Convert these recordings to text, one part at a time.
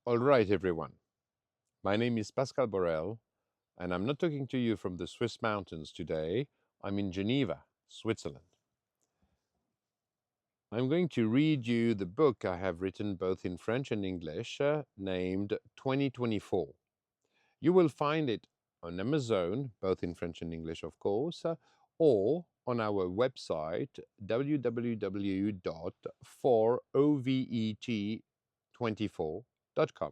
All right, everyone. My name is Pascal Borel, and I'm not talking to you from the Swiss mountains today. I'm in Geneva, Switzerland. I'm going to read you the book I have written both in French and English, named 2024. You will find it on Amazon, both in French and English, of course, or on our website, www.forovet24.com.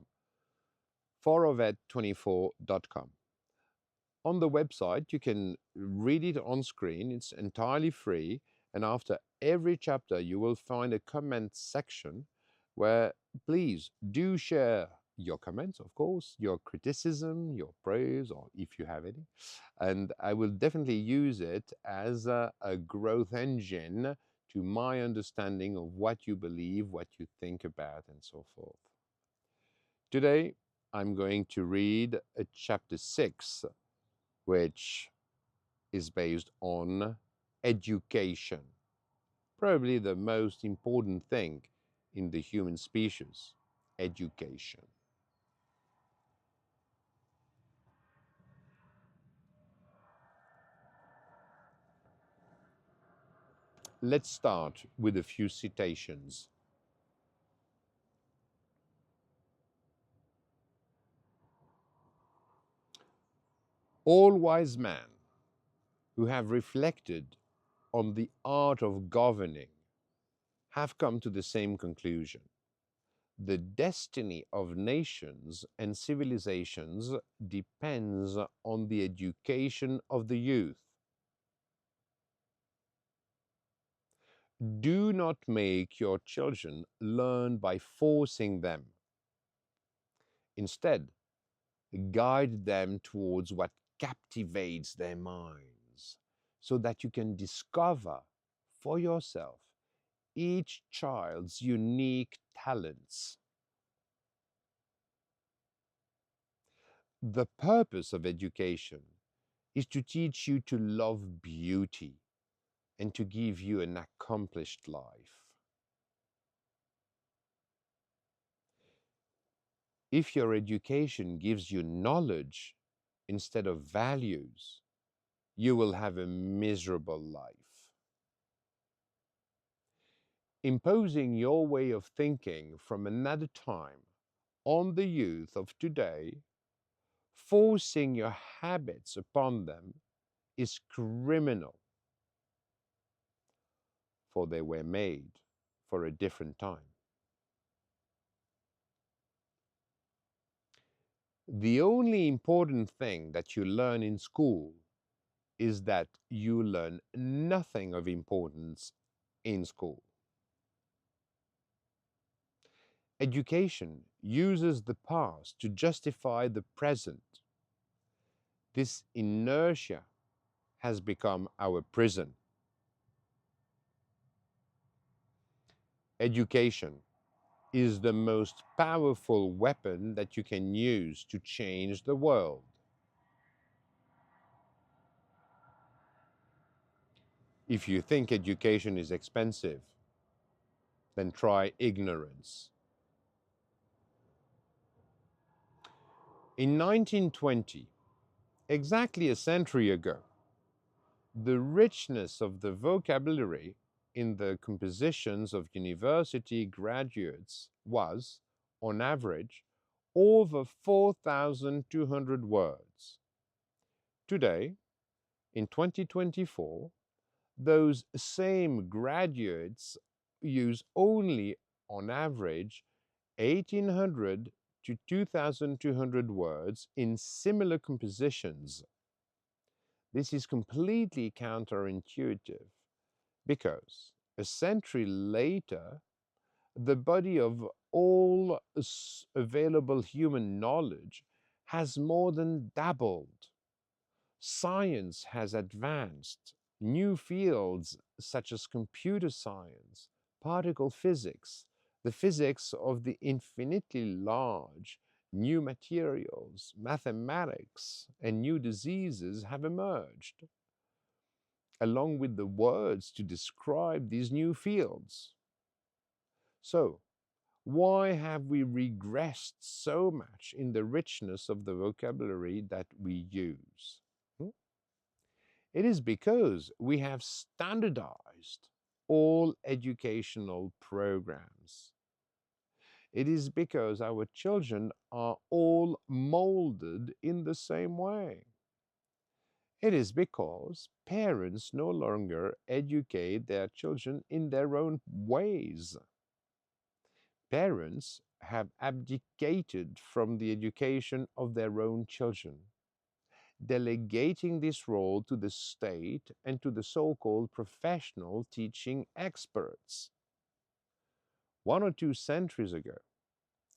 forovet24.com. On the website, you can read it on screen. It's entirely free. And after every chapter, you will find a comment section where please do share your comments, of course, your criticism, your praise, or if you have any. And I will definitely use it as a growth engine to my understanding of what you believe, what you think about, and so forth. Today, I'm going to read chapter 6, which is based on education, probably the most important thing in the human species, education. Let's start with a few citations. All wise men who have reflected on the art of governing have come to the same conclusion. The destiny of nations and civilizations depends on the education of the youth. Do not make your children learn by forcing them. Instead, guide them towards what captivates their minds so that you can discover for yourself each child's unique talents. The purpose of education is to teach you to love beauty and to give you an accomplished life. If your education gives you knowledge instead of values, you will have a miserable life. Imposing your way of thinking from another time on the youth of today, forcing your habits upon them, is criminal, for they were made for a different time. The only important thing that you learn in school is that you learn nothing of importance in school. Education uses the past to justify the present. This inertia has become our prison. Education is the most powerful weapon that you can use to change the world. If you think education is expensive, then try ignorance. In 1920, exactly a century ago, the richness of the vocabulary in the compositions of university graduates was, on average, over 4,200 words. Today, in 2024, those same graduates use only, on average, 1,800 to 2,200 words in similar compositions. This is completely counterintuitive because a century later, the body of all available human knowledge has more than doubled. Science has advanced. New fields such as computer science, particle physics, the physics of the infinitely large, new materials, mathematics, and new diseases have emerged, along with the words to describe these new fields. So, Why have we regressed so much in the richness of the vocabulary that we use? Hmm? It is because we have standardized all educational programs. It is because our children are all molded in the same way. It is because parents no longer educate their children in their own ways. Parents have abdicated from the education of their own children, delegating this role to the state and to the so called professional teaching experts. 1 or 2 centuries ago,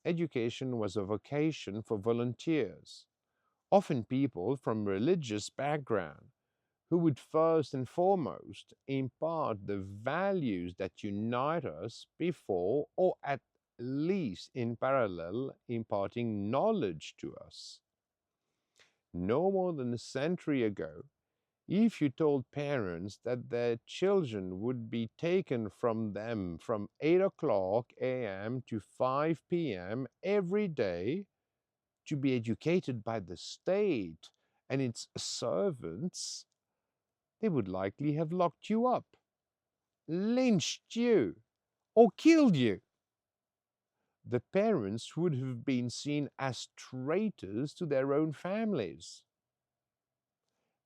education was a vocation for volunteers, often people from religious background who would first and foremost impart the values that unite us before, or at least in parallel, imparting knowledge to us. No more than a century ago, if you told parents that their children would be taken from them from 8 o'clock a.m. to 5 p.m. every day to be educated by the state and its servants, they would likely have locked you up, lynched you, or killed you. The parents would have been seen as traitors to their own families.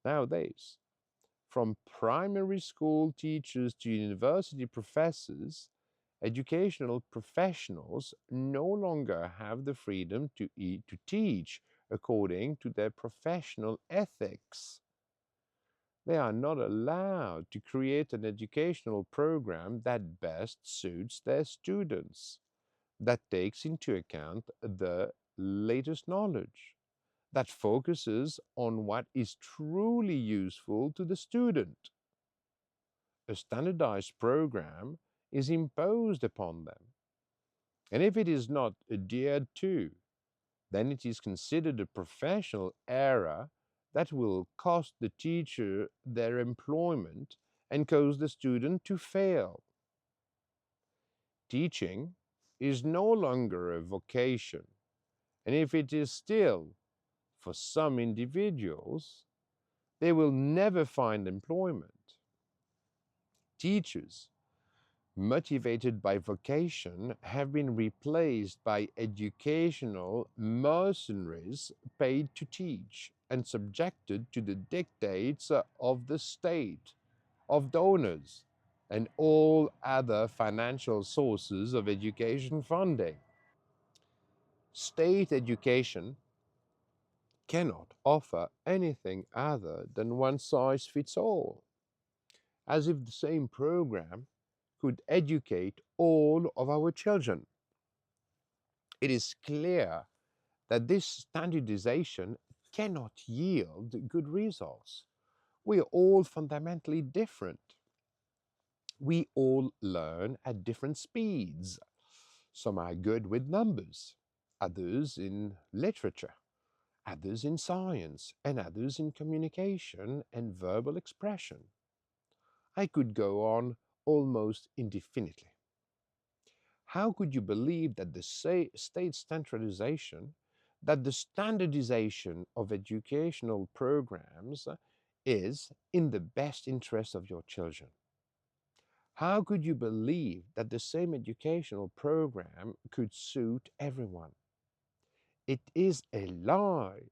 Nowadays, from primary school teachers to university professors, educational professionals no longer have the freedom to teach according to their professional ethics. They are not allowed to create an educational program that best suits their students, that takes into account the latest knowledge, that focuses on what is truly useful to the student. A standardized program is imposed upon them, and if it is not adhered to, then it is considered a professional error that will cost the teacher their employment and cause the student to fail. Teaching is no longer a vocation, and if it is still, for some individuals, they will never find employment. Teachers motivated by vocation have been replaced by educational mercenaries paid to teach and subjected to the dictates of the state, of donors, and all other financial sources of education funding. State education cannot offer anything other than one size fits all, as if the same program could educate all of our children. It is clear that this standardization cannot yield good results. We are all fundamentally different. We all learn at different speeds. Some are good with numbers, others in literature, others in science, and others in communication and verbal expression. I could go on almost indefinitely. How could you believe that the state centralization, that the standardization of educational programs is in the best interest of your children? How could you believe that the same educational program could suit everyone? It is a lie.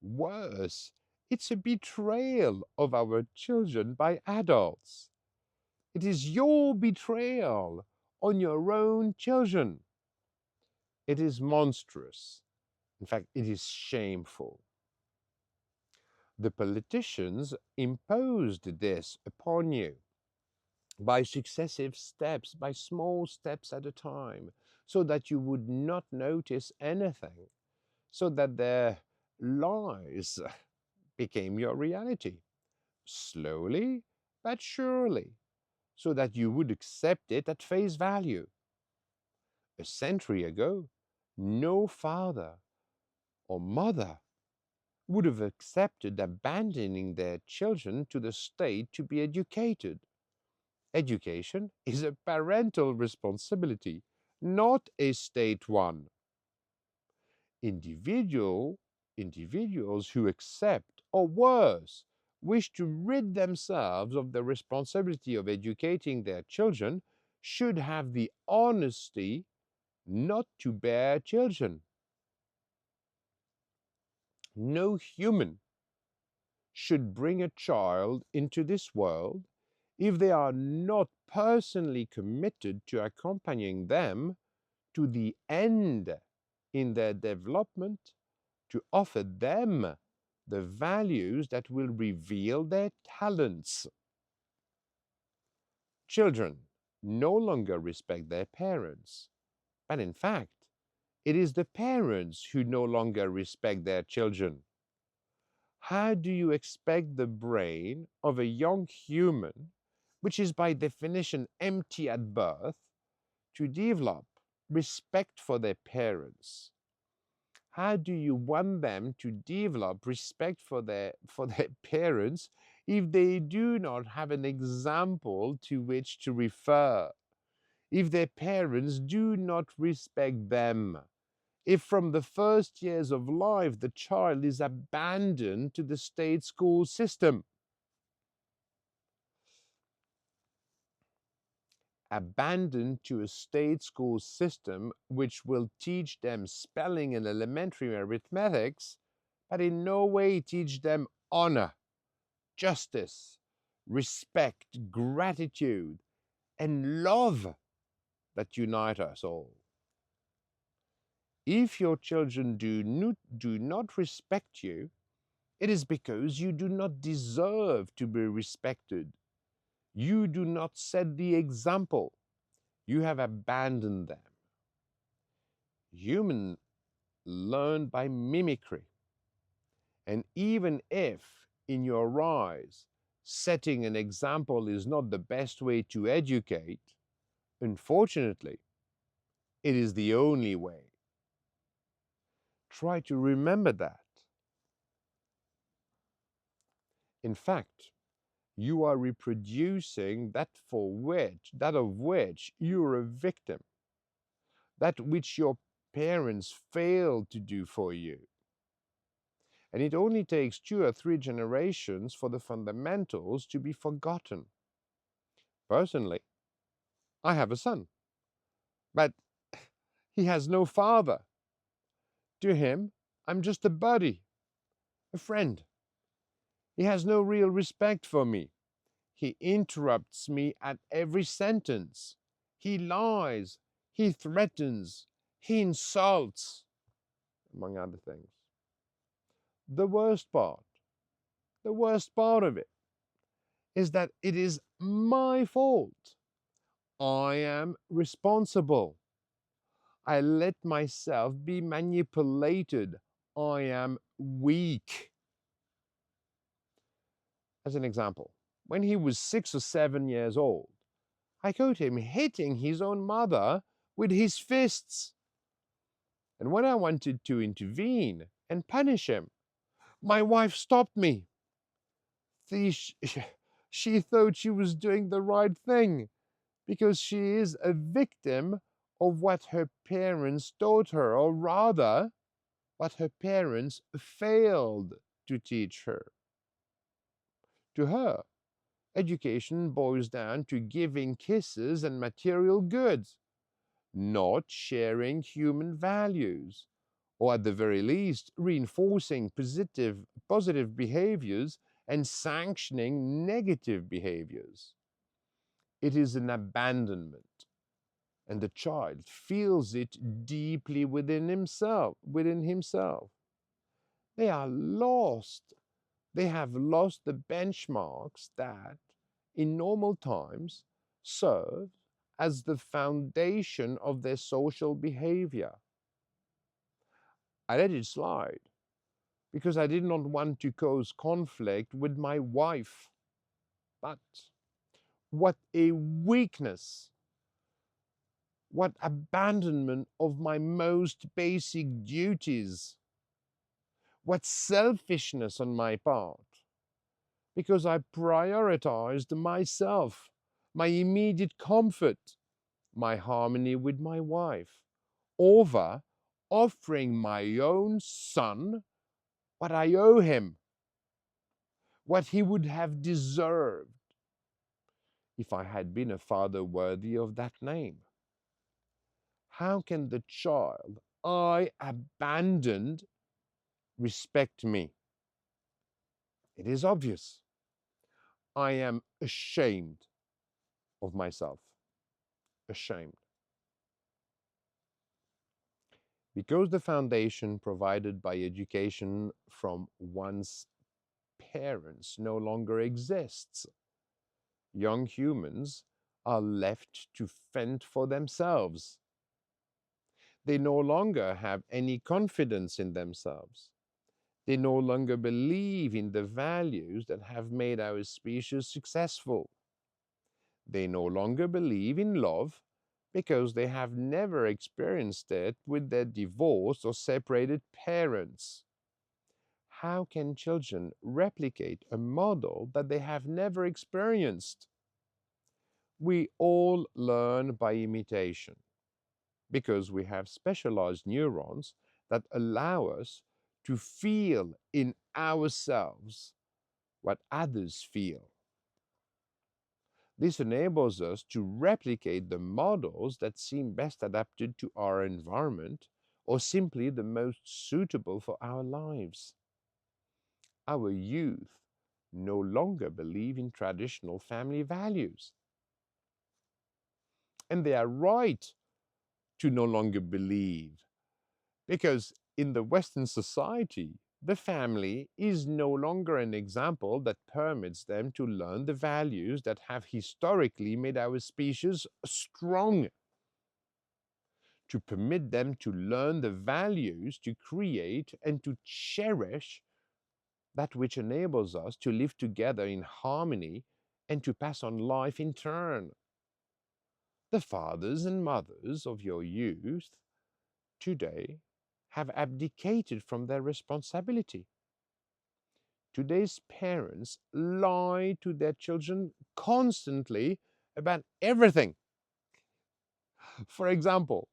Worse, it's a betrayal of our children by adults. It is your betrayal on your own children. It is monstrous. In fact, it is shameful. The politicians imposed this upon you by successive steps, by small steps at a time, so that you would not notice anything, so that their lies became your reality, slowly but surely, so that you would accept it at face value. A century ago, no father or mother would have accepted abandoning their children to the state to be educated. Education is a parental responsibility, not a state one. Individual, individuals who accept, or worse, wish to rid themselves of the responsibility of educating their children should have the honesty not to bear children. No human should bring a child into this world if they are not personally committed to accompanying them to the end in their development, to offer them the values that will reveal their talents. Children no longer respect their parents, but in fact, it is the parents who no longer respect their children. How do you expect the brain of a young human, which is by definition empty at birth, to develop respect for their parents? How do you want them to develop respect for their parents if they do not have an example to which to refer? If their parents do not respect them? If from the first years of life the child is abandoned to the state school system? Abandoned to a state school system which will teach them spelling and elementary arithmetics, but in no way teach them honor, justice, respect, gratitude, and love that unite us all. If your children do not respect you, it is because you do not deserve to be respected. You do not set the example. You have abandoned them. Humans learn by mimicry. And even if, in your eyes, setting an example is not the best way to educate, unfortunately, it is the only way. Try to remember that. In fact, you are reproducing that of which you are a victim, that which your parents failed to do for you. And it only takes 2 or 3 generations for the fundamentals to be forgotten. Personally, I have a son, but he has no father. To him, I'm just a buddy, a friend. He has no real respect for me. He interrupts me at every sentence. He lies. He threatens. He insults, among other things. The worst part of it, is that it is my fault. I am responsible. I let myself be manipulated. I am weak. As an example, when he was 6 or 7 years old, I caught him hitting his own mother with his fists. And when I wanted to intervene and punish him, my wife stopped me. She thought she was doing the right thing because she is a victim of what her parents taught her, or rather, what her parents failed to teach her. To her, education boils down to giving kisses and material goods, not sharing human values, or at the very least, reinforcing positive behaviors and sanctioning negative behaviors. It is an abandonment, and the child feels it deeply within himself. They are lost. They have lost the benchmarks that, in normal times, serve as the foundation of their social behavior. I let it slide because I did not want to cause conflict with my wife. But what a weakness! What abandonment of my most basic duties! What selfishness on my part! Because I prioritized myself, my immediate comfort, my harmony with my wife, over offering my own son what I owe him, what he would have deserved if I had been a father worthy of that name. How can the child I abandoned respect me? It is obvious. I am ashamed of myself. Ashamed. Because the foundation provided by education from one's parents no longer exists, young humans are left to fend for themselves. They no longer have any confidence in themselves. They no longer believe in the values that have made our species successful. They no longer believe in love because they have never experienced it with their divorced or separated parents. How can children replicate a model that they have never experienced? We all learn by imitation because we have specialized neurons that allow us to feel in ourselves what others feel. This enables us to replicate the models that seem best adapted to our environment or simply the most suitable for our lives. Our youth no longer believe in traditional family values. And they are right to no longer believe, because in the Western society, the family is no longer an example that permits them to learn the values that have historically made our species strong, to permit them to learn the values to create and to cherish that which enables us to live together in harmony and to pass on life in turn. The fathers and mothers of your youth today have abdicated from their responsibility. Today's parents lie to their children constantly about everything. For example,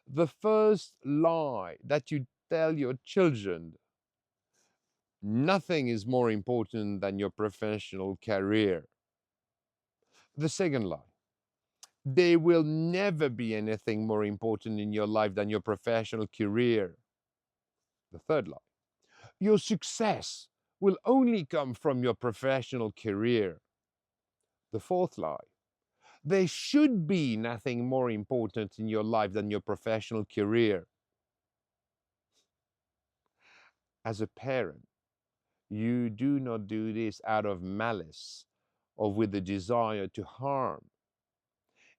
the first lie that you tell your children: nothing is more important than your professional career. The second lie: there will never be anything more important in your life than your professional career. The third lie: your success will only come from your professional career. The fourth lie: there should be nothing more important in your life than your professional career. As a parent, you do not do this out of malice or with the desire to harm.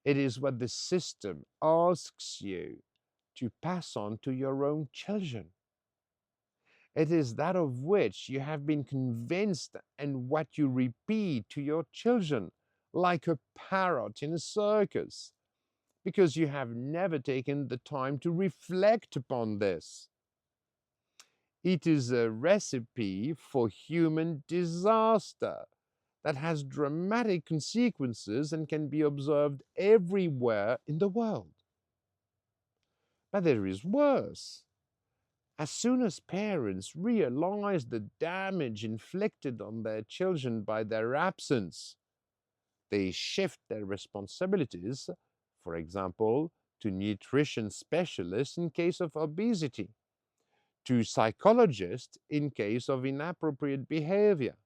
It is what the system asks you to pass on to your own children. It is that of which you have been convinced and what you repeat to your children like a parrot in a circus, because you have never taken the time to reflect upon this. It is a recipe for human disaster that has dramatic consequences and can be observed everywhere in the world. But there is worse. As soon as parents realize the damage inflicted on their children by their absence, they shift their responsibilities, for example, to nutrition specialists in case of obesity, to psychologists in case of inappropriate behavior.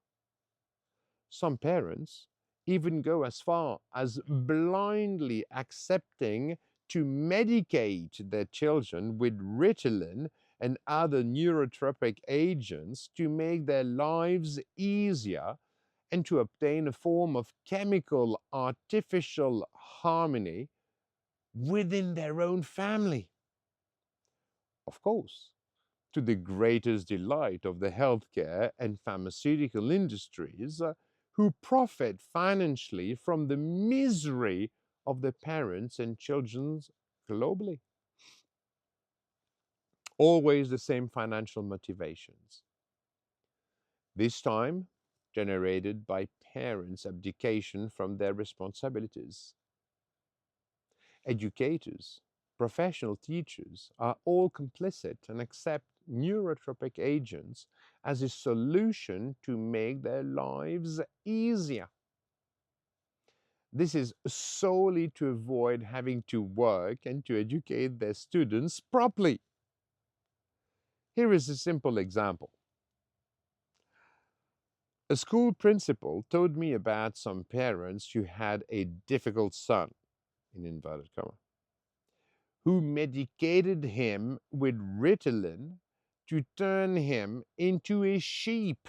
Some parents even go as far as blindly accepting to medicate their children with Ritalin and other neurotropic agents to make their lives easier and to obtain a form of chemical artificial harmony within their own family. Of course, to the greatest delight of the healthcare and pharmaceutical industries, who profit financially from the misery of the parents and children globally. Always the same financial motivations. This time generated by parents' abdication from their responsibilities. Educators, professional teachers are all complicit and accept neurotropic agents as a solution to make their lives easier. This is solely to avoid having to work and to educate their students properly. Here is a simple example. A school principal told me about some parents who had a difficult son, in inverted commas, who medicated him with Ritalin to turn him into a sheep.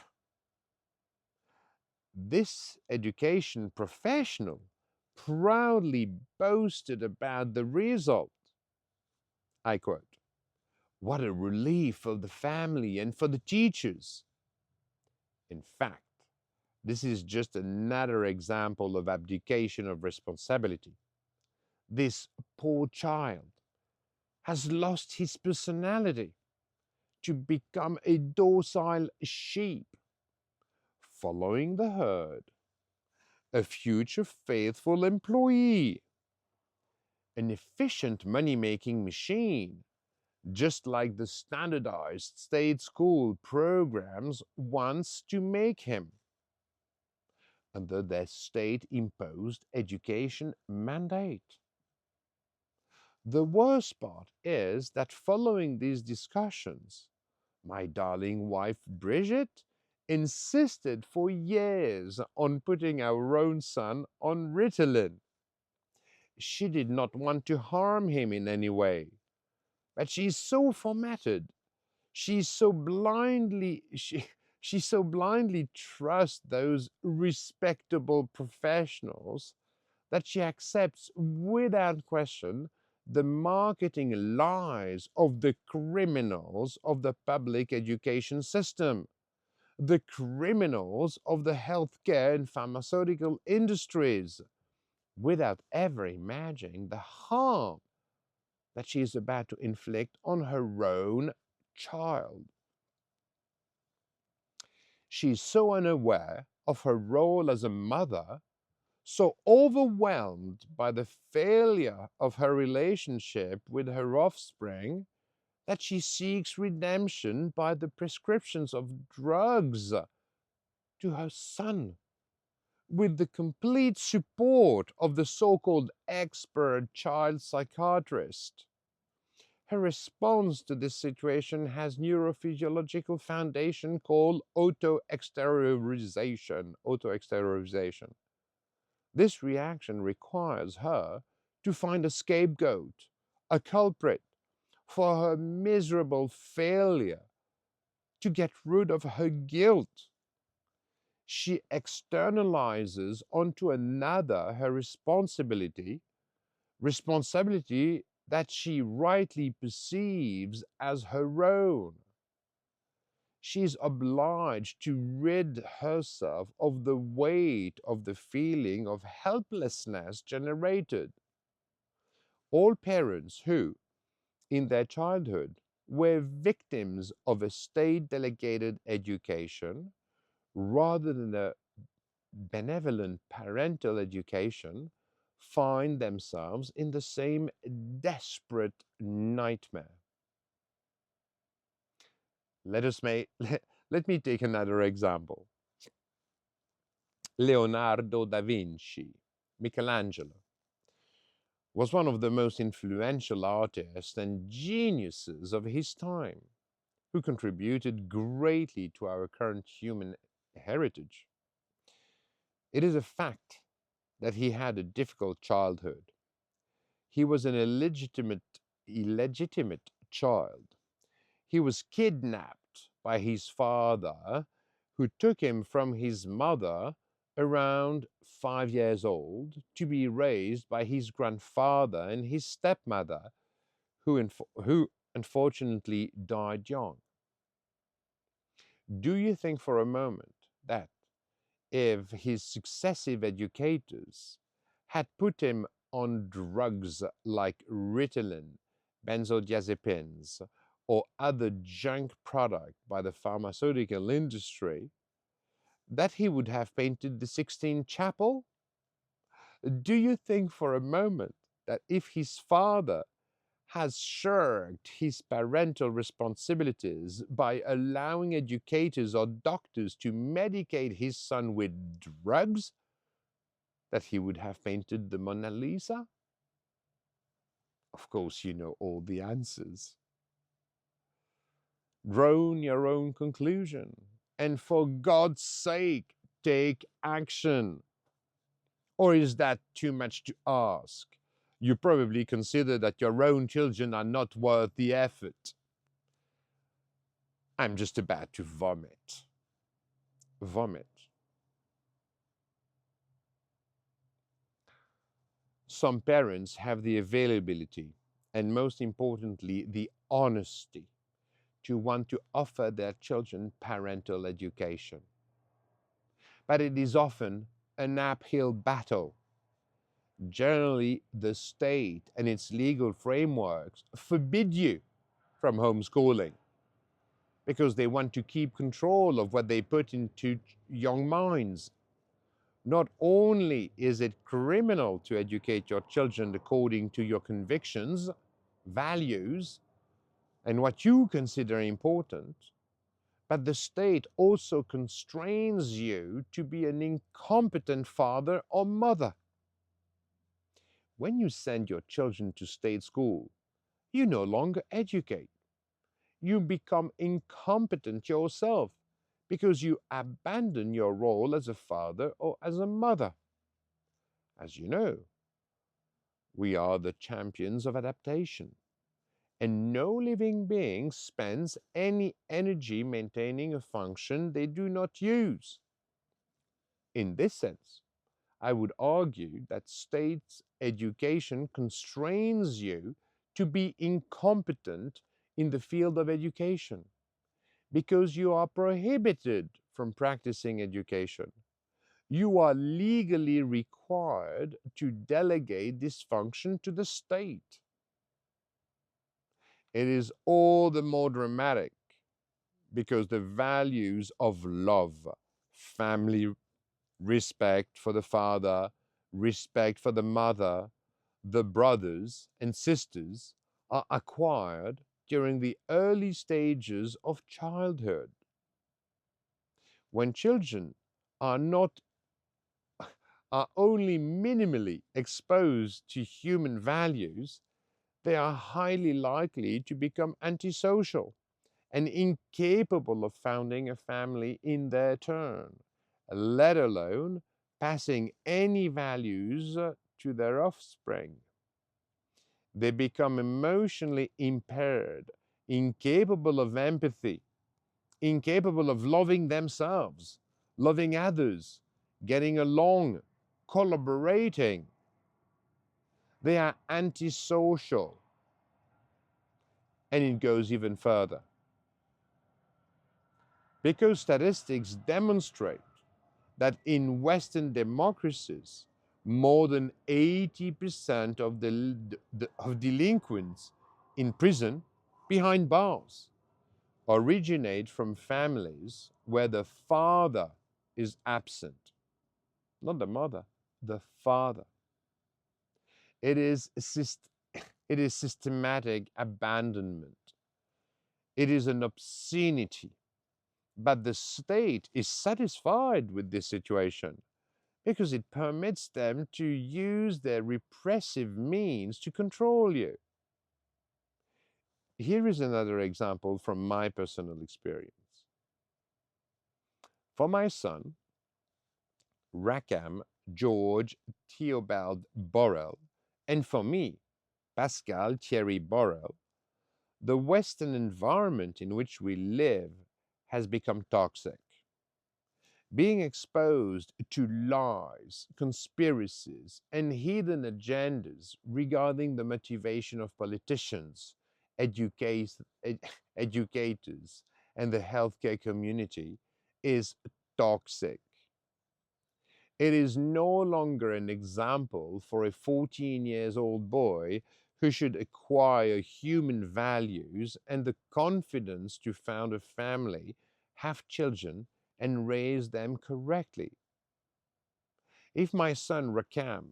This education professional proudly boasted about the result. I quote, "What a relief for the family and for the teachers." In fact, this is just another example of abdication of responsibility. This poor child has lost his personality to become a docile sheep, following the herd, a future faithful employee, an efficient money-making machine, just like the standardized state school programs wants to make him under their state-imposed education mandate. The worst part is that following these discussions, my darling wife Bridget insisted for years on putting our own son on Ritalin. She did not want to harm him in any way, but she's so formatted. She's so blindly she so blindly trusts those respectable professionals that she accepts without question the marketing lies of the criminals of the public education system, the criminals of the healthcare and pharmaceutical industries, without ever imagining the harm that she is about to inflict on her own child. She is so unaware of her role as a mother, so overwhelmed by the failure of her relationship with her offspring, that she seeks redemption by the prescriptions of drugs to her son, with the complete support of the so-called expert child psychiatrist. Her response to this situation has neurophysiological foundation called auto-exteriorization. This reaction requires her to find a scapegoat, a culprit, for her miserable failure to get rid of her guilt. She externalizes onto another her responsibility that she rightly perceives as her own. She is obliged to rid herself of the weight of the feeling of helplessness generated. All parents who, in their childhood, were victims of a state-delegated education rather than a benevolent parental education find themselves in the same desperate nightmare. Let me take another example. Leonardo da Vinci, Michelangelo, was one of the most influential artists and geniuses of his time, who contributed greatly to our current human heritage. It is a fact that he had a difficult childhood. He was an illegitimate child. He was kidnapped by his father, who took him from his mother around 5 years old to be raised by his grandfather and his stepmother, who unfortunately died young. Do you think for a moment that if his successive educators had put him on drugs like Ritalin, benzodiazepines, or other junk product by the pharmaceutical industry, that he would have painted the Sixtine Chapel? Do you think for a moment that if his father has shirked his parental responsibilities by allowing educators or doctors to medicate his son with drugs, that he would have painted the Mona Lisa? Of course, you know all the answers. Draw your own conclusion. And for God's sake, take action. Or is that too much to ask? You probably consider that your own children are not worth the effort. I'm just about to vomit. Vomit. Some parents have the availability and, most importantly, the honesty to want to offer their children parental education. But it is often an uphill battle. Generally, the state and its legal frameworks forbid you from homeschooling because they want to keep control of what they put into young minds. Not only is it criminal to educate your children according to your convictions, values, and what you consider important, but the state also constrains you to be an incompetent father or mother. When you send your children to state school, you no longer educate. You become incompetent yourself because you abandon your role as a father or as a mother. As you know, we are the champions of adaptation, and no living being spends any energy maintaining a function they do not use. In this sense, I would argue that state education constrains you to be incompetent in the field of education because you are prohibited from practicing education. You are legally required to delegate this function to the state. It is all the more dramatic because the values of love, family, respect for the father, respect for the mother, the brothers and sisters are acquired during the early stages of childhood. When children are not are only minimally exposed to human values, they are highly likely to become antisocial and incapable of founding a family in their turn, let alone passing any values to their offspring. They become emotionally impaired, incapable of empathy, incapable of loving themselves, loving others, getting along, collaborating. They are antisocial. And it goes even further. Because statistics demonstrate that in Western democracies, more than 80% of delinquents in prison behind bars originate from families where the father is absent, not the mother, the father. It is, it is systematic abandonment. It is an obscenity. But the state is satisfied with this situation because it permits them to use their repressive means to control you. Here is another example from my personal experience. For my son, Rackham George Theobald Borrell, and for me, Pascal Thierry Borrell, the Western environment in which we live has become toxic. Being exposed to lies, conspiracies, and hidden agendas regarding the motivation of politicians, educators, and the healthcare community is toxic. It is no longer an example for a 14 years old boy who should acquire human values and the confidence to found a family, have children, and raise them correctly. If my son Rakam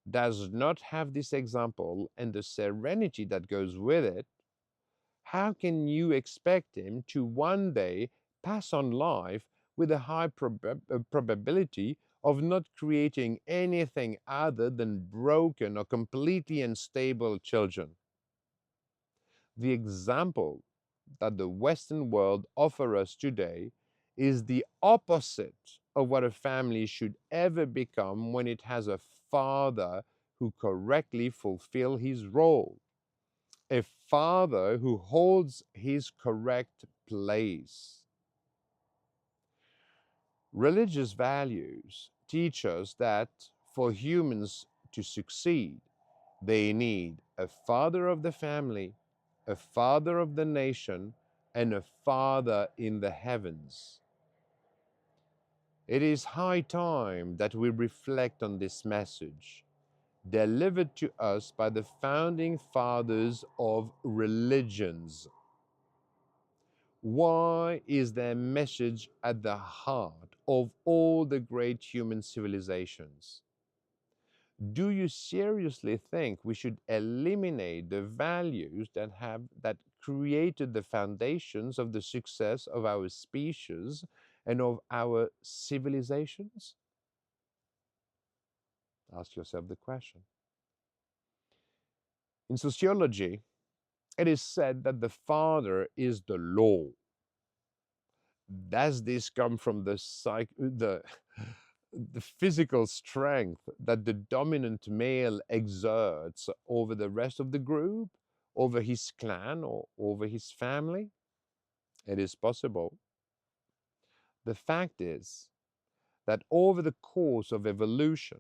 does not have this example and the serenity that goes with it, how can you expect him to one day pass on life with a high probability of not creating anything other than broken or completely unstable children? The example that the Western world offers us today is the opposite of what a family should ever become when it has a father who correctly fulfills his role, a father who holds his correct place. Religious values teach us that for humans to succeed, they need a father of the family, a father of the nation, and a father in the heavens. It is high time that we reflect on this message, delivered to us by the founding fathers of religions. Why is their message at the heart of all the great human civilizations? Do you seriously think we should eliminate the values that created the foundations of the success of our species and of our civilizations? Ask yourself the question. In sociology, it is said that the father is the law. Does this come from the physical strength that the dominant male exerts over the rest of the group, over his clan, or over his family? It is possible. The fact is that over the course of evolution,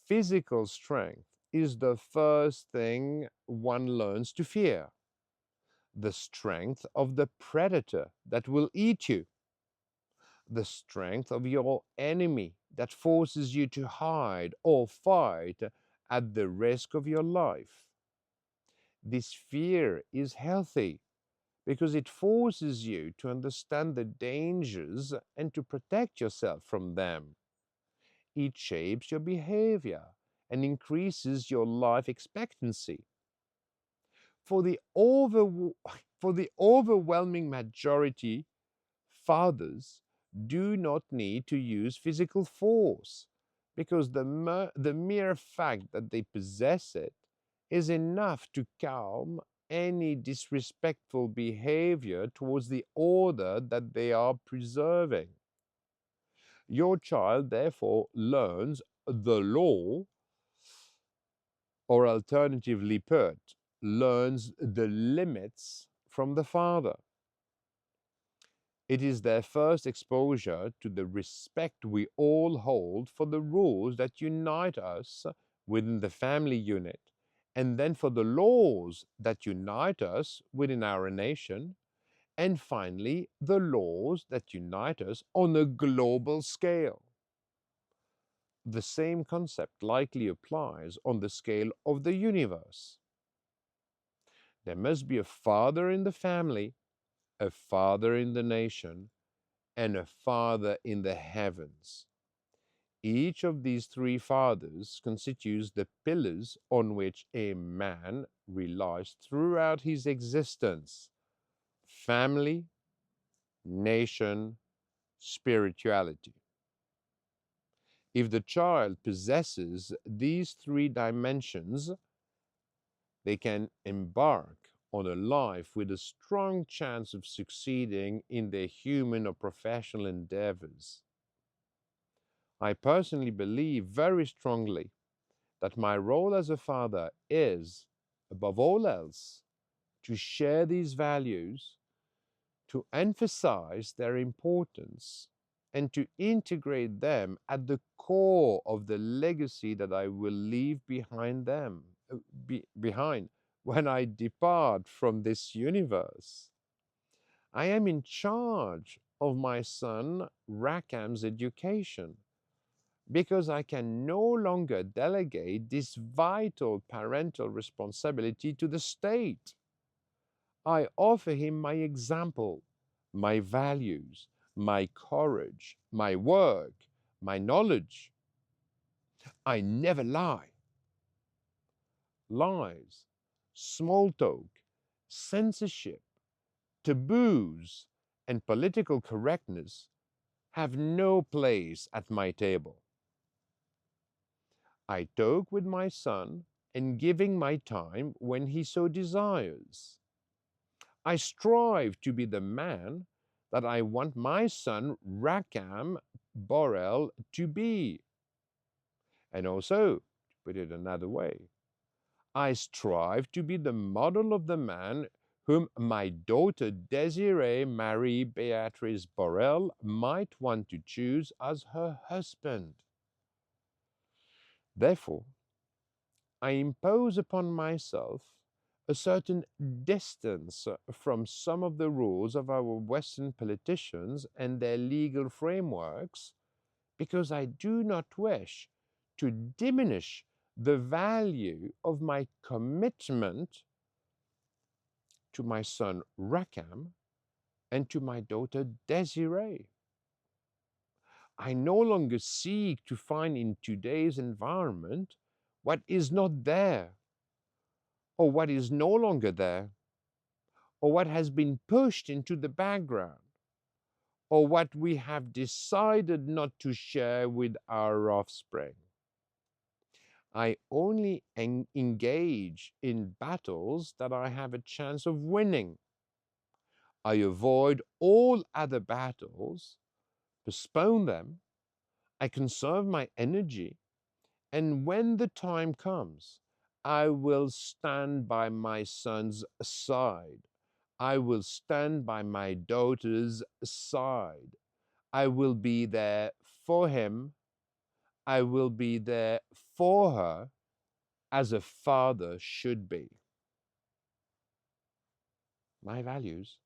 physical strength is the first thing one learns to fear. The strength of the predator that will eat you, the strength of your enemy that forces you to hide or fight at the risk of your life. This fear is healthy because it forces you to understand the dangers and to protect yourself from them. It shapes your behavior and increases your life expectancy. For the, over, for the overwhelming majority, fathers do not need to use physical force because the mere fact that they possess it is enough to calm any disrespectful behavior towards the order that they are preserving. Your child therefore learns the law, or alternatively put, learns the limits from the father. It is their first exposure to the respect we all hold for the rules that unite us within the family unit, and then for the laws that unite us within our nation, and finally, the laws that unite us on a global scale. The same concept likely applies on the scale of the universe. There must be a father in the family, a father in the nation, and a father in the heavens. Each of these three fathers constitutes the pillars on which a man relies throughout his existence: family, nation, spirituality. If the child possesses these three dimensions, they can embark on a life with a strong chance of succeeding in their human or professional endeavors. I personally believe very strongly that my role as a father is, above all else, to share these values, to emphasize their importance, and to integrate them at the core of the legacy that I will leave behind when I depart from this universe. I am in charge of my son Rakam's education because I can no longer delegate this vital parental responsibility to the state. I offer him my example, my values, my courage, my work, my knowledge. I never lie. lies, small talk, censorship, taboos, and political correctness have no place at my table. I talk with my son and giving my time when he so desires. I strive to be the man that I want my son Rakam Borel to be. And also, to put it another way, I strive to be the model of the man whom my daughter Desiree Marie Beatrice Borel might want to choose as her husband. Therefore, I impose upon myself a certain distance from some of the rules of our Western politicians and their legal frameworks because I do not wish to diminish the value of my commitment to my son Rakam and to my daughter Desiree. I no longer seek to find in today's environment what is not there, or what is no longer there, or what has been pushed into the background, or what we have decided not to share with our offspring. I only engage in battles that I have a chance of winning. I avoid all other battles, postpone them, I conserve my energy, and when the time comes, I will stand by my son's side. I will stand by my daughter's side. I will be there for him. I will be there for her as a father should be. My values.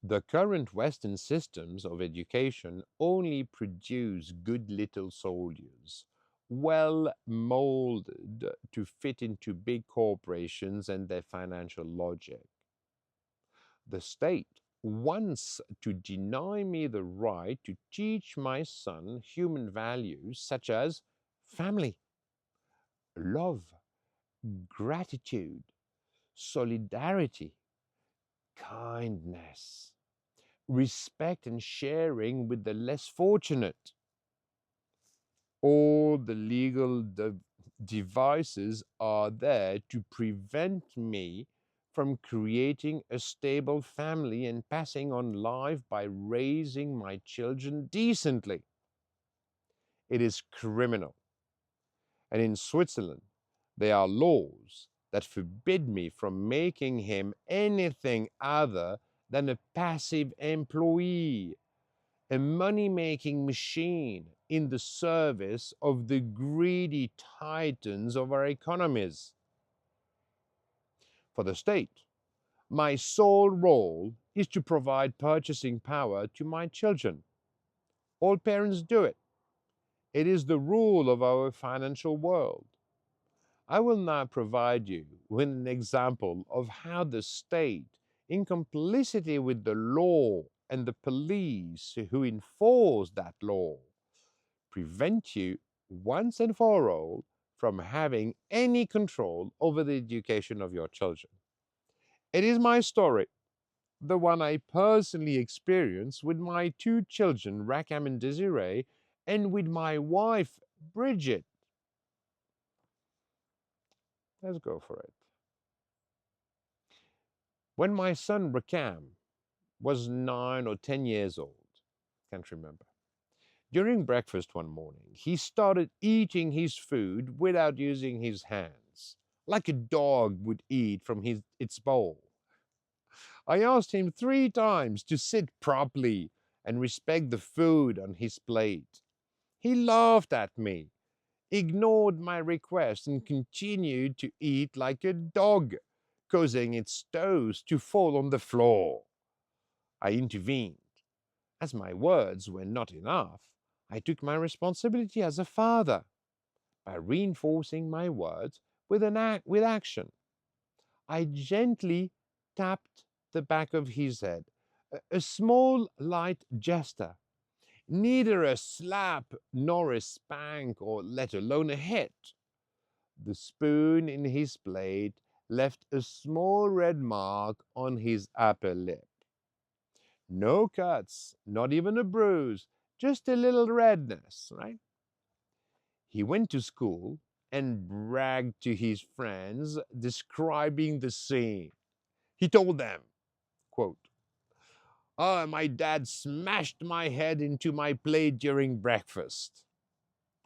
The current Western systems of education only produce good little soldiers, well molded to fit into big corporations and their financial logic. The state wants to deny me the right to teach my son human values such as family, love, gratitude, solidarity, kindness, respect, and sharing with the less fortunate. All the legal devices are there to prevent me from creating a stable family and passing on life by raising my children decently. It is criminal. And in Switzerland, there are laws that forbid me from making him anything other than a passive employee, a money-making machine in the service of the greedy titans of our economies. For the state, my sole role is to provide purchasing power to my children. All parents do it. It is the rule of our financial world. I will now provide you with an example of how the state, in complicity with the law and the police who enforce that law, prevent you once and for all from having any control over the education of your children. It is my story, the one I personally experienced with my two children, Rakam and Desiree, and with my wife, Bridget. Let's go for it. When my son Rakam was 9 or 10 years old, can't remember, during breakfast one morning, he started eating his food without using his hands, like a dog would eat from its bowl. I asked him 3 times to sit properly and respect the food on his plate. He laughed at me, ignored my request, and continued to eat like a dog, causing its toes to fall on the floor. I intervened. As my words were not enough, I took my responsibility as a father by reinforcing my words with action. I gently tapped the back of his head, a small light gesture, neither a slap nor a spank or let alone a hit, The spoon in his plate left a small red mark on his upper lip. No cuts, not even a bruise, just a little redness, right? He went to school and bragged to his friends, describing the scene. He told them, quote, "Oh, my dad smashed my head into my plate during breakfast."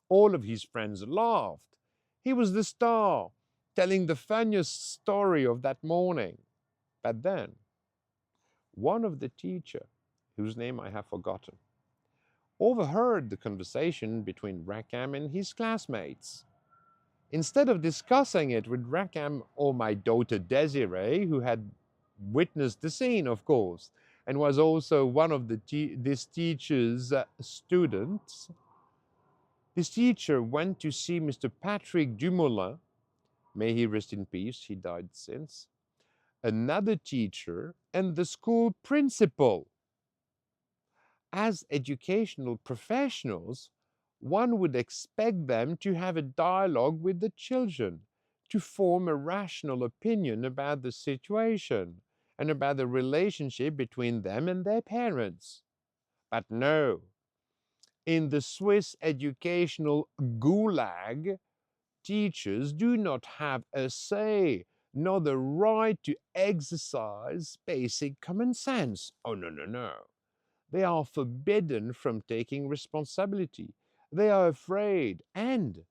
All of his friends laughed. He was the star, telling the funniest story of that morning. But then, one of the teacher, whose name I have forgotten, overheard the conversation between Rackham and his classmates. Instead of discussing it with Rackham or my daughter Desiree, who had witnessed the scene, of course, and was also one of this teacher's students, this teacher went to see Mr. Patrick Dumoulin. May he rest in peace, he died since, another teacher, and the school principal. As educational professionals, one would expect them to have a dialogue with the children, to form a rational opinion about the situation and about the relationship between them and their parents. But no, in the Swiss educational gulag, teachers do not have a say, nor the right to exercise basic common sense. Oh, no, no, no. They are forbidden from taking responsibility. They are afraid, and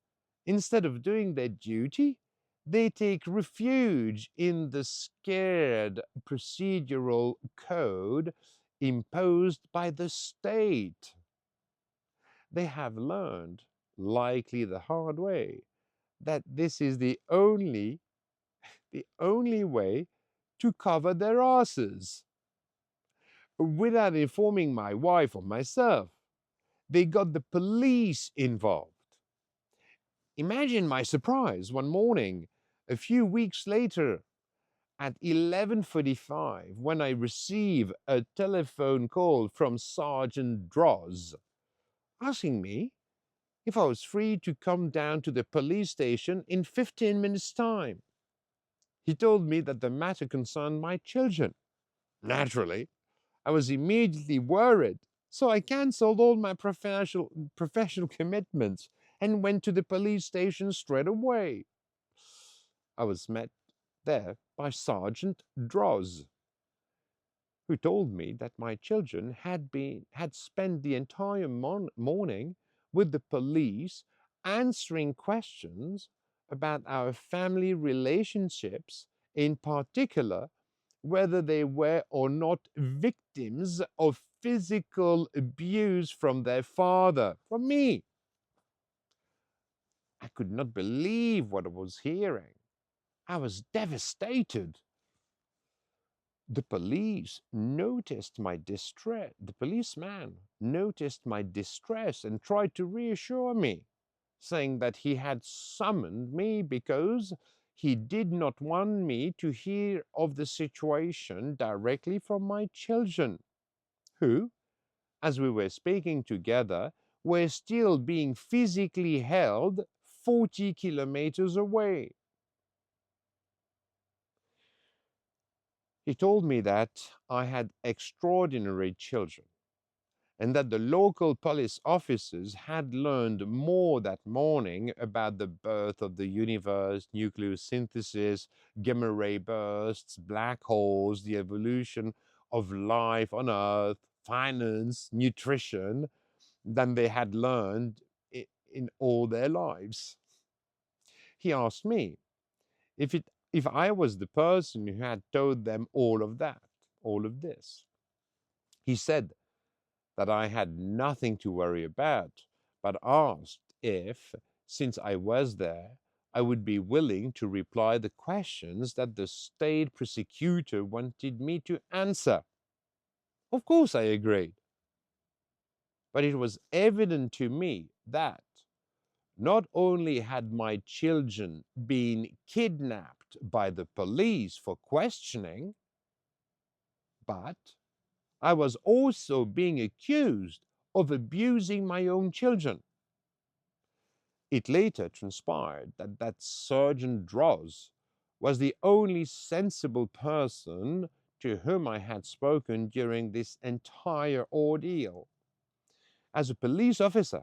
instead of doing their duty, they take refuge in the scared procedural code imposed by the state. They have learned, likely the hard way, that this is the only way to cover their asses. Without informing my wife or myself, they got the police involved. Imagine my surprise one morning, a few weeks later, at 11:45, when I receive a telephone call from Sergeant Droz, asking me if I was free to come down to the police station in 15 minutes' time. He told me that the matter concerned my children. Naturally, I was immediately worried, so I cancelled all my professional commitments and went to the police station straight away. I was met there by Sergeant Droz, who told me that my children had spent the entire morning with the police answering questions about our family relationships, in particular whether they were or not victims of physical abuse from their father, from me. I could not believe what I was hearing. I was devastated. The police noticed my distress. The policeman noticed my distress and tried to reassure me, saying that he had summoned me because he did not want me to hear of the situation directly from my children, who, as we were speaking together, were still being physically held 40 kilometers away. He told me that I had extraordinary children and that the local police officers had learned more that morning about the birth of the universe, nucleosynthesis, gamma ray bursts, black holes, the evolution of life on Earth, finance, nutrition, than they had learned in all their lives. He asked me if I was the person who had told them all of that, all of this. He said that I had nothing to worry about, but asked if, since I was there, I would be willing to reply the questions that the state prosecutor wanted me to answer. Of course, I agreed. But it was evident to me that not only had my children been kidnapped by the police for questioning, but I was also being accused of abusing my own children. It later transpired that Sergeant Droz was the only sensible person to whom I had spoken during this entire ordeal. As a police officer,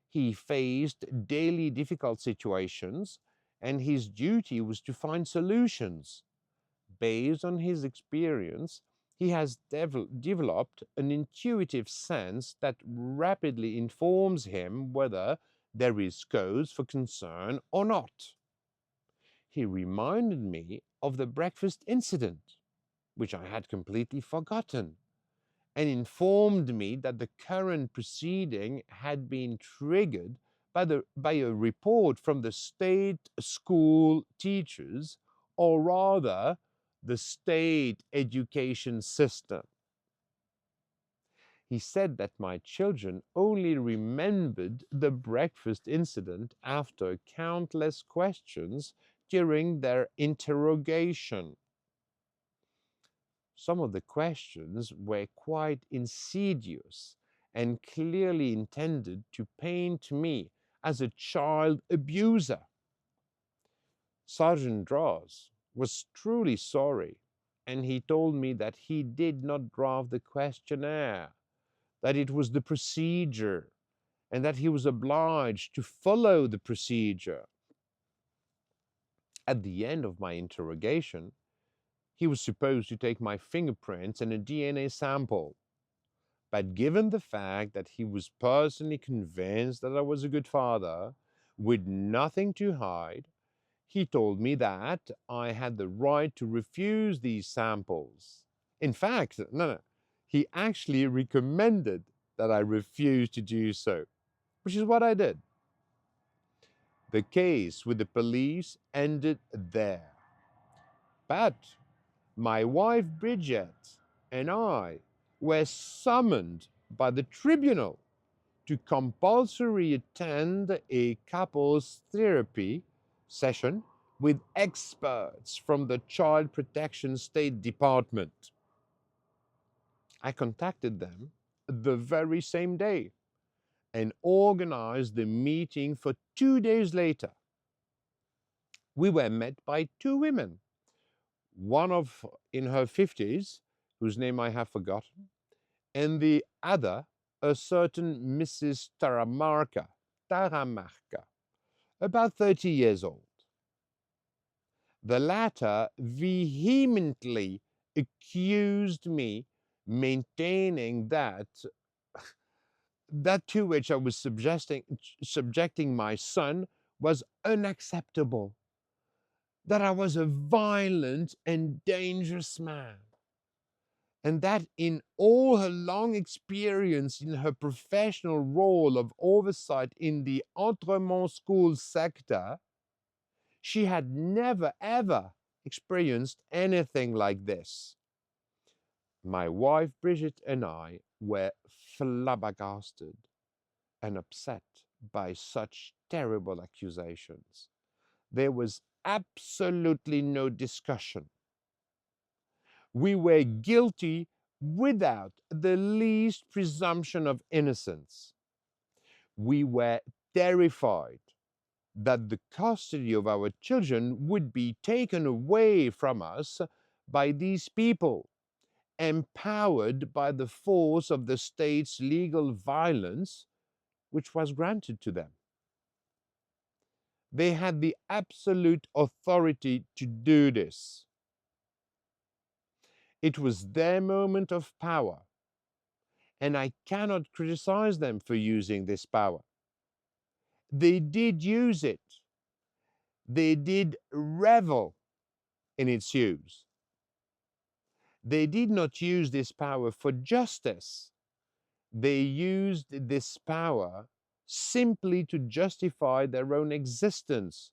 he faced daily difficult situations, and his duty was to find solutions. Based on his experience, he has developed an intuitive sense that rapidly informs him whether there is cause for concern or not. He reminded me of the breakfast incident, which I had completely forgotten, and informed me that the current proceeding had been triggered by a report from the state school teachers, or rather, the state education system. He said that my children only remembered the breakfast incident after countless questions during their interrogation. Some of the questions were quite insidious and clearly intended to paint me as a child abuser. Sergeant Draws was truly sorry, and he told me that he did not draft the questionnaire, that it was the procedure, and that he was obliged to follow the procedure. At the end of my interrogation, he was supposed to take my fingerprints and a DNA sample. But given the fact that he was personally convinced that I was a good father, with nothing to hide, he told me that I had the right to refuse these samples. In fact, no, he actually recommended that I refuse to do so, which is what I did. The case with the police ended there. But my wife Bridget and I were summoned by the tribunal to compulsory attend a couples therapy session with experts from the Child Protection State Department. I contacted them the very same day and organized the meeting for 2 days later. We were met by two women, one of in her 50s, whose name I have forgotten, and the other, a certain Mrs. Taramarca, about 30 years old. The latter vehemently accused me, maintaining that to which I was subjecting my son was unacceptable, that I was a violent and dangerous man, and that in all her long experience in her professional role of oversight in the Entremont school sector, she had never ever experienced anything like this. My wife Bridget and I were flabbergasted and upset by such terrible accusations. There was absolutely no discussion. We were guilty without the least presumption of innocence. We were terrified that the custody of our children would be taken away from us by these people, empowered by the force of the state's legal violence, which was granted to them. They had the absolute authority to do this. It was their moment of power, and I cannot criticize them for using this power. They did use it. They did revel in its use. They did not use this power for justice. They used this power simply to justify their own existence,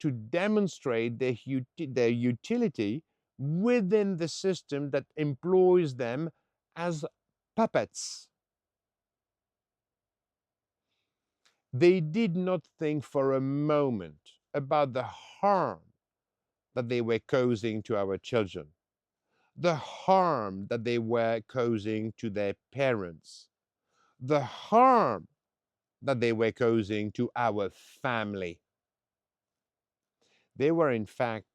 to demonstrate their utility within the system that employs them as puppets. They did not think for a moment about the harm that they were causing to our children, the harm that they were causing to their parents, the harm that they were causing to our family. They were, in fact,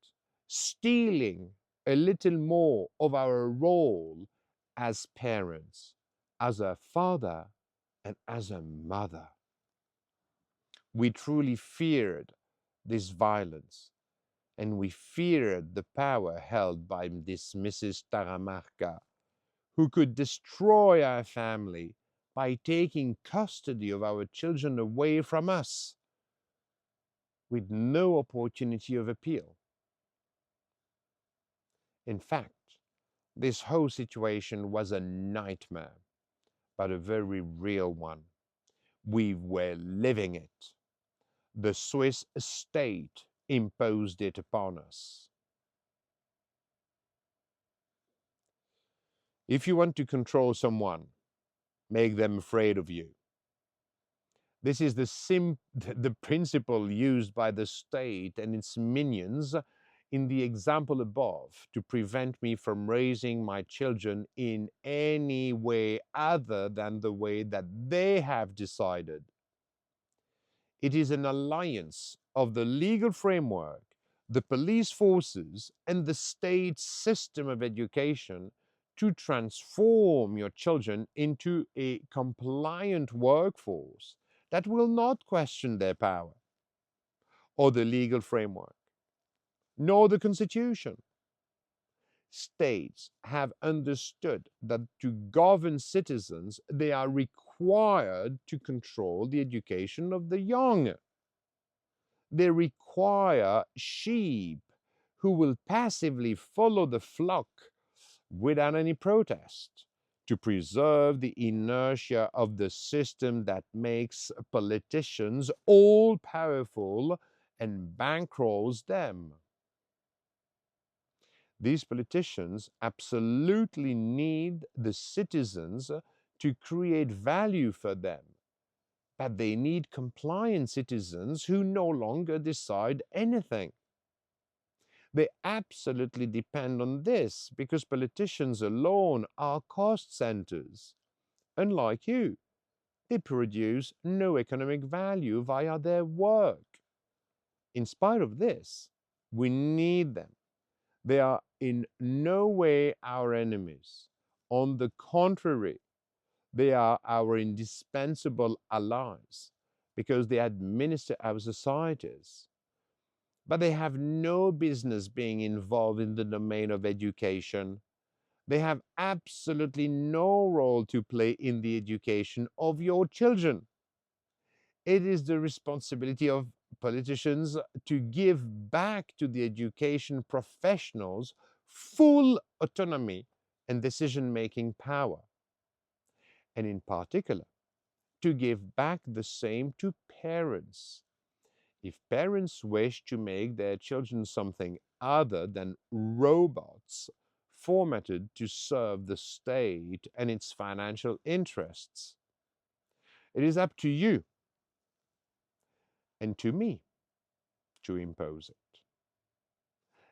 stealing a little more of our role as parents, as a father, and as a mother. We truly feared this violence, and we feared the power held by this Mrs. Taramarca, who could destroy our family by taking custody of our children away from us with no opportunity of appeal. In fact, this whole situation was a nightmare, but a very real one. We were living it. The Swiss state imposed it upon us. If you want to control someone, make them afraid of you. This is the principle used by the state and its minions in the example above to prevent me from raising my children in any way other than the way that they have decided. It is an alliance of the legal framework, the police forces, and the state system of education to transform your children into a compliant workforce that will not question their power or the legal framework, nor the Constitution. States have understood that to govern citizens, they are required to control the education of the young. They require sheep who will passively follow the flock without any protest to preserve the inertia of the system that makes politicians all powerful and bankrolls them. These politicians absolutely need the citizens to create value for them, but they need compliant citizens who no longer decide anything. They absolutely depend on this because politicians alone are cost centers. Unlike you, they produce no economic value via their work. In spite of this, we need them. They are in no way our enemies. On the contrary, they are our indispensable allies because they administer our societies. But they have no business being involved in the domain of education. They have absolutely no role to play in the education of your children. It is the responsibility of politicians to give back to the education professionals full autonomy and decision-making power, and in particular, to give back the same to parents. If parents wish to make their children something other than robots formatted to serve the state and its financial interests, it is up to you and to me to impose it.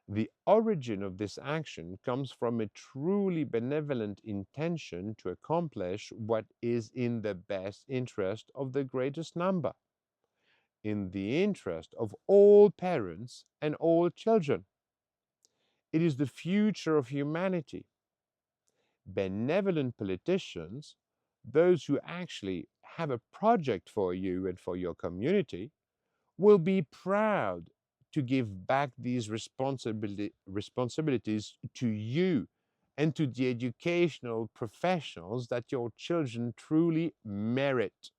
The origin of this action comes from a truly benevolent intention to accomplish what is in the best interest of the greatest number, in the interest of all parents and all children. It is the future of humanity. Benevolent politicians, those who actually have a project for you and for your community, will be proud to give back these responsibilities to you and to the educational professionals that your children truly merit.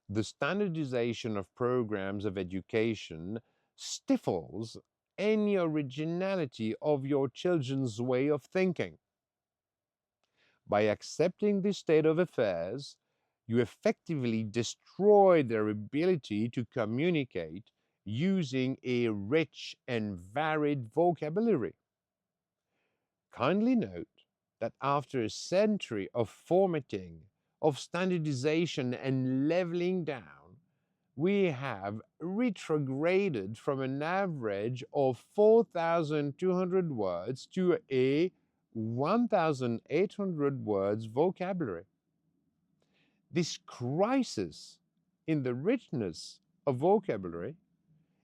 The standardization of programs of education stifles any originality of your children's way of thinking. By accepting this state of affairs, you effectively destroy their ability to communicate using a rich and varied vocabulary. Kindly note that after a century of formatting, of standardization and leveling down, we have retrograded from an average of 4,200 words to a 1,800 words vocabulary. This crisis in the richness of vocabulary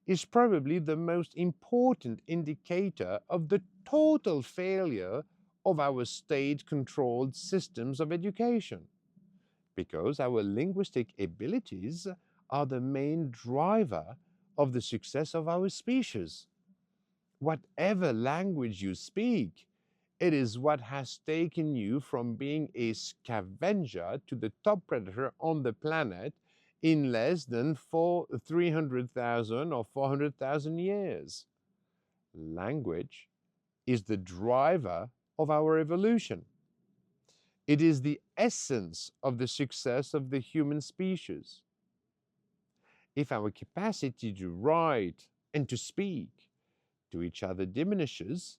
is probably the most important indicator of the total failure of our state controlled systems of education, because our linguistic abilities are the main driver of the success of our species. Whatever language you speak, it is what has taken you from being a scavenger to the top predator on the planet in less than 300,000 or 400,000 years. Language is the driver of our evolution. It is the essence of the success of the human species. If our capacity to write and to speak to each other diminishes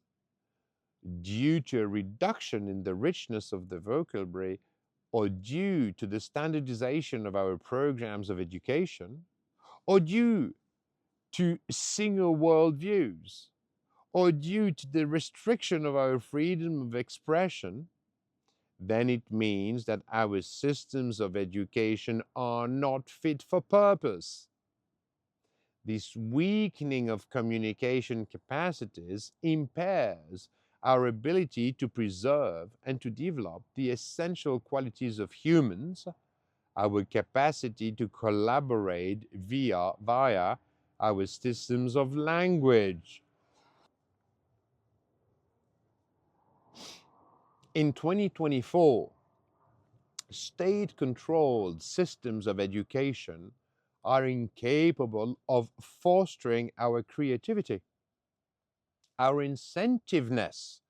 due to a reduction in the richness of the vocabulary or due to the standardization of our programs of education, or due to single worldviews, or due to the restriction of our freedom of expression, then it means that our systems of education are not fit for purpose. This weakening of communication capacities impairs our ability to preserve and to develop the essential qualities of humans, our capacity to collaborate via our systems of language. In 2024, state-controlled systems of education are incapable of fostering our creativity, our incentiveness,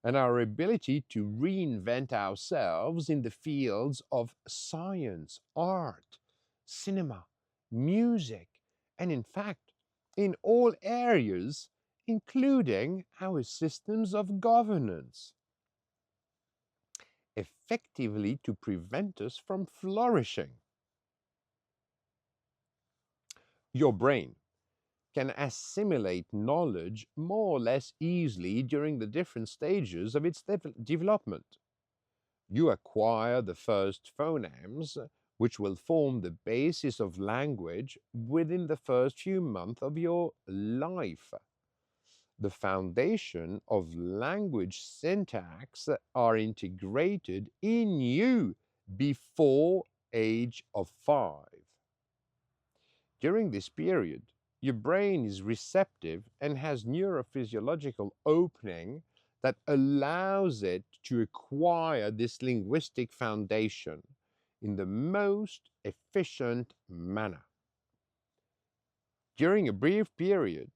and our ability to reinvent ourselves in the fields of science, art, cinema, music, and in fact, in all areas, including our systems of governance, effectively to prevent us from flourishing. Your brain can assimilate knowledge more or less easily during the different stages of its development. You acquire the first phonemes, which will form the basis of language within the first few months of your life. The foundation of language syntax are integrated in you before age of 5. During this period, your brain is receptive and has neurophysiological opening that allows it to acquire this linguistic foundation in the most efficient manner. During a brief period,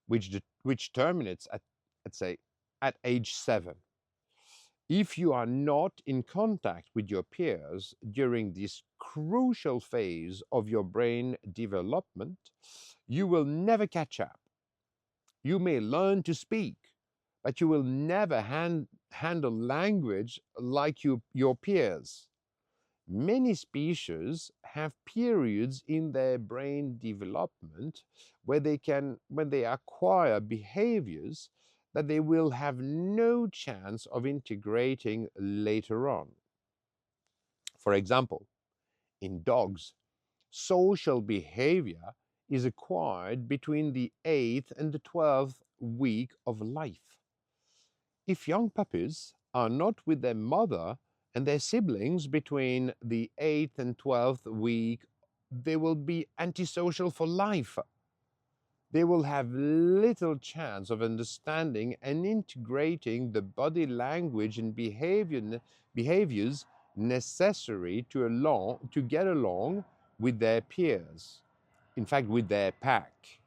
which terminates at, let's say, at age 7, if you are not in contact with your peers during this crucial phase of your brain development, you will never catch up. You may learn to speak, but you will never handle language like your peers. Many species have periods in their brain development when they acquire behaviors that they will have no chance of integrating later on. For example, in dogs, social behavior is acquired between the 8th and the 12th week of life. If young puppies are not with their mother and their siblings between the 8th and 12th week, they will be antisocial for life. They will have little chance of understanding and integrating the body language and behaviors necessary to get along with their peers, in fact, with their pack.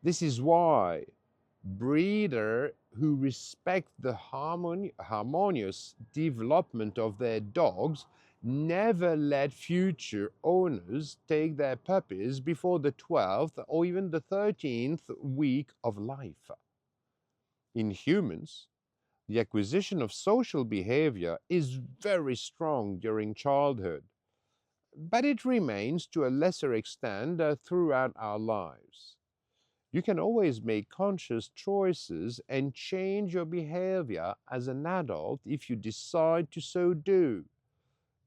This is why breeders who respect the harmonious development of their dogs never let future owners take their puppies before the 12th or even the 13th week of life. In humans, the acquisition of social behavior is very strong during childhood, but it remains to a lesser extent throughout our lives. You can always make conscious choices and change your behavior as an adult if you decide to so do.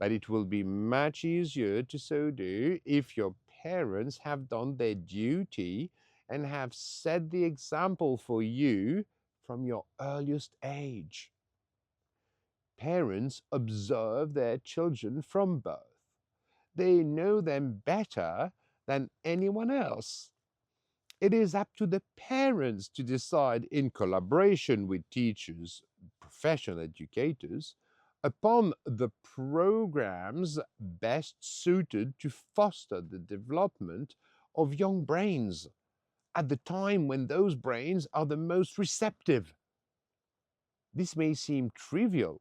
But it will be much easier to so do if your parents have done their duty and have set the example for you from your earliest age. Parents observe their children from birth. They know them better than anyone else. It is up to the parents to decide, in collaboration with teachers, professional educators, upon the programs best suited to foster the development of young brains at the time when those brains are the most receptive. This may seem trivial,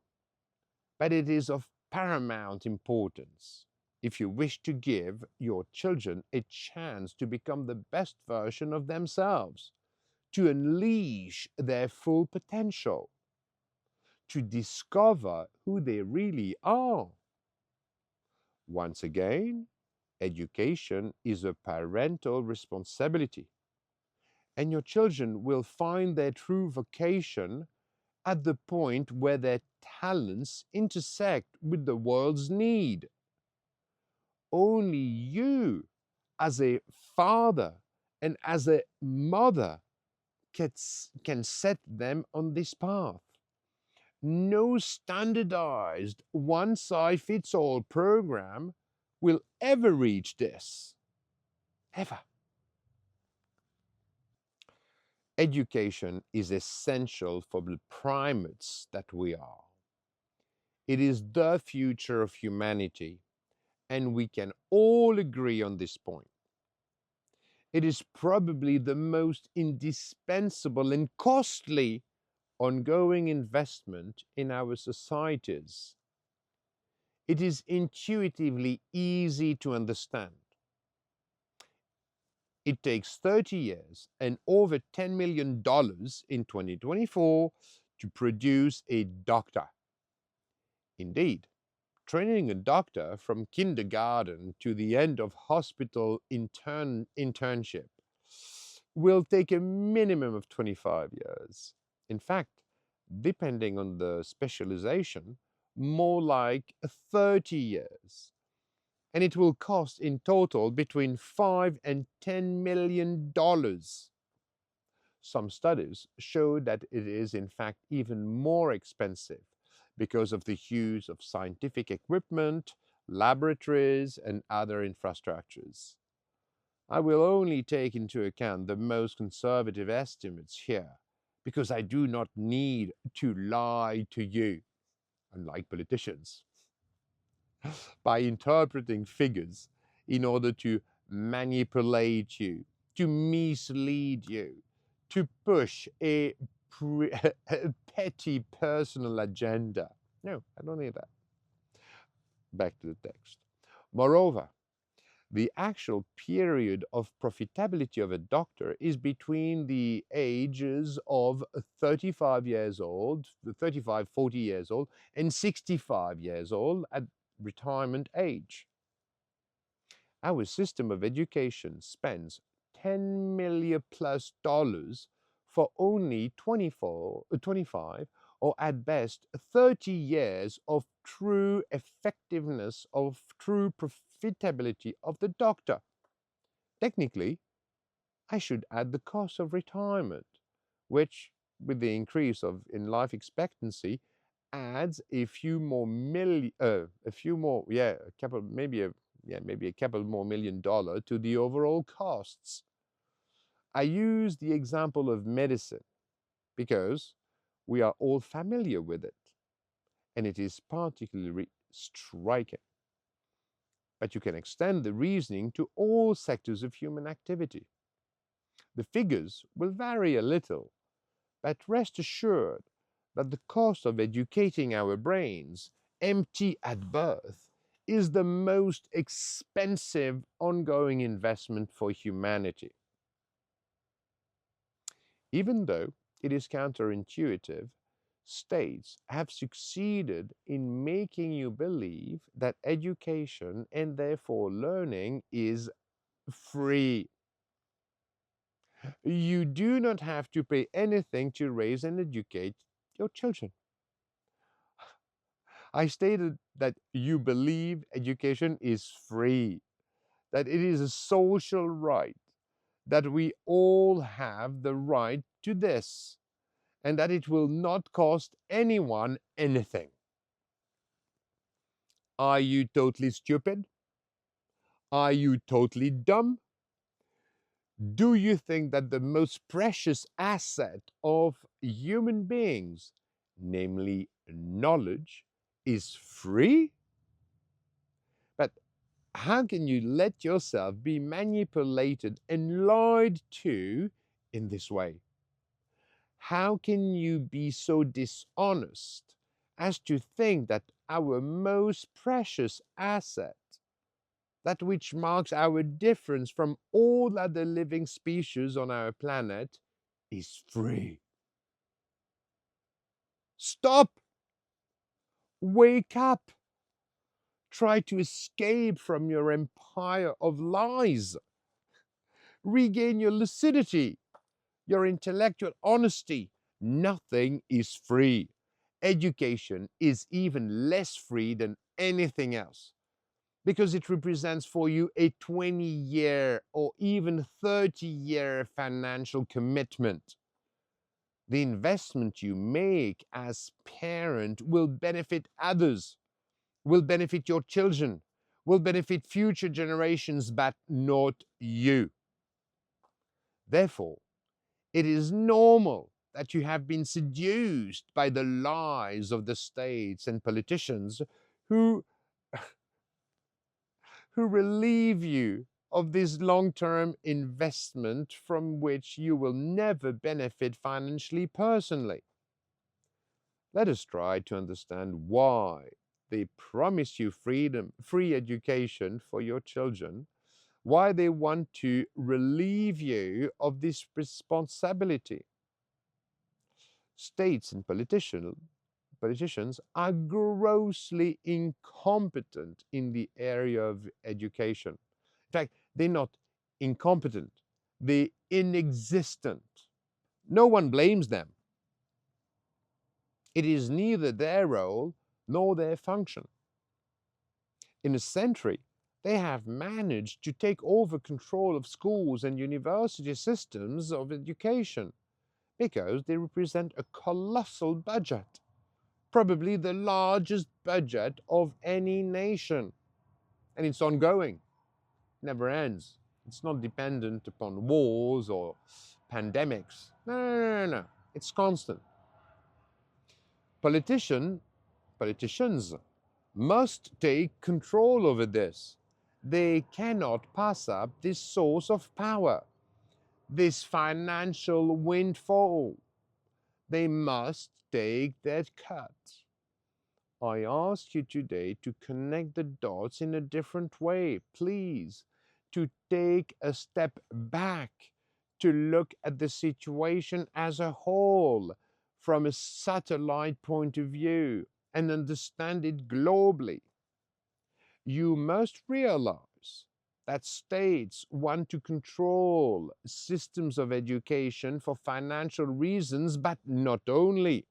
but it is of paramount importance if you wish to give your children a chance to become the best version of themselves, to unleash their full potential, to discover who they really are. Once again, education is a parental responsibility, and your children will find their true vocation at the point where their talents intersect with the world's need. Only you, as a father and as a mother, can set them on this path. No standardized one size fits all program will ever reach this. Ever. Education is essential for the primates that we are. It is the future of humanity, and we can all agree on this point. It is probably the most indispensable and costly ongoing investment in our societies. It is intuitively easy to understand. It takes 30 years and over $10 million in 2024 to produce a doctor. Indeed, training a doctor from kindergarten to the end of hospital internship will take a minimum of 25 years. In fact, depending on the specialization, more like 30 years. And it will cost in total between $5 and $10 million. Some studies show that it is in fact even more expensive because of the use of scientific equipment, laboratories, and other infrastructures. I will only take into account the most conservative estimates here because I do not need to lie to you, unlike politicians, by interpreting figures in order to manipulate you, to mislead you, to push a petty personal agenda. No, I don't need that. Back to the text. Moreover, the actual period of profitability of a doctor is between the ages of 35 years old, 35, 40 years old, and 65 years old at retirement age. Our system of education spends $10 million plus for only 25 or at best 30 years of true effectiveness, of true profitability of the doctor. Technically, I should add the cost of retirement, which, with the increase in life expectancy, adds a few more a couple, maybe a couple more $1 million to the overall costs. I use the example of medicine because we are all familiar with it, and it is particularly striking. But you can extend the reasoning to all sectors of human activity. The figures will vary a little, but rest assured that the cost of educating our brains, empty at birth, is the most expensive ongoing investment for humanity. Even though it is counterintuitive, states have succeeded in making you believe that education and therefore learning is free. You do not have to pay anything to raise and educate your children. I stated that you believe education is free, that it is a social right, that we all have the right to this, and that it will not cost anyone anything. Are you totally stupid? Are you totally dumb? Do you think that the most precious asset of human beings, namely knowledge, is free? But how can you let yourself be manipulated and lied to in this way? How can you be so dishonest as to think that our most precious asset, that which marks our difference from all other living species on our planet, is free? Stop! Wake up! Try to escape from your empire of lies. Regain your lucidity, your intellectual honesty. Nothing is free. Education is even less free than anything else because it represents for you a 20-year or even 30-year financial commitment. The investment you make as parent will benefit others, will benefit your children, will benefit future generations, but not you. Therefore, it is normal that you have been seduced by the lies of the states and politicians who, who relieve you of this long-term investment from which you will never benefit financially personally. Let us try to understand why they promise you freedom, free education for your children, why they want to relieve you of this responsibility. States and politicians are grossly incompetent in the area of education. In fact, they're not incompetent, they're inexistent. No one blames them. It is neither their role nor their function. In a century, they have managed to take over control of schools and university systems of education because they represent a colossal budget, probably the largest budget of any nation. And it's ongoing, never ends. It's not dependent upon wars or pandemics. No. It's constant. Politicians must take control over this. They cannot pass up this source of power, this financial windfall. They must take that cut. I ask you today to connect the dots in a different way, please, to take a step back, to look at the situation as a whole from a satellite point of view and understand it globally. You must realize that states want to control systems of education for financial reasons, but not only.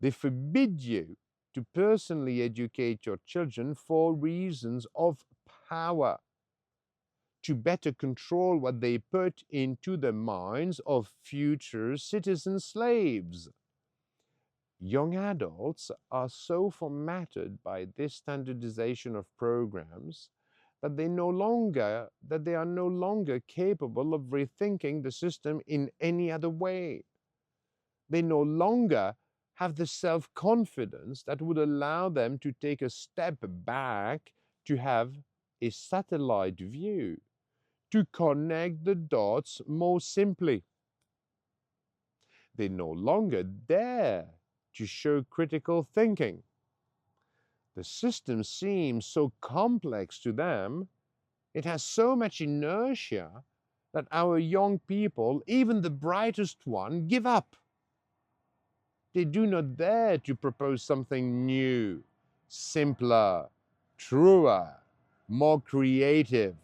They forbid you to personally educate your children for reasons of power, to better control what they put into the minds of future citizen slaves. Young adults are so formatted by this standardization of programs that they are no longer capable of rethinking the system in any other way. They no longer have the self-confidence that would allow them to take a step back, to have a satellite view, to connect the dots more simply. They no longer dare to show critical thinking. The system seems so complex to them, it has so much inertia that our young people, even the brightest one, give up. They do not dare to propose something new, simpler, truer, more creative.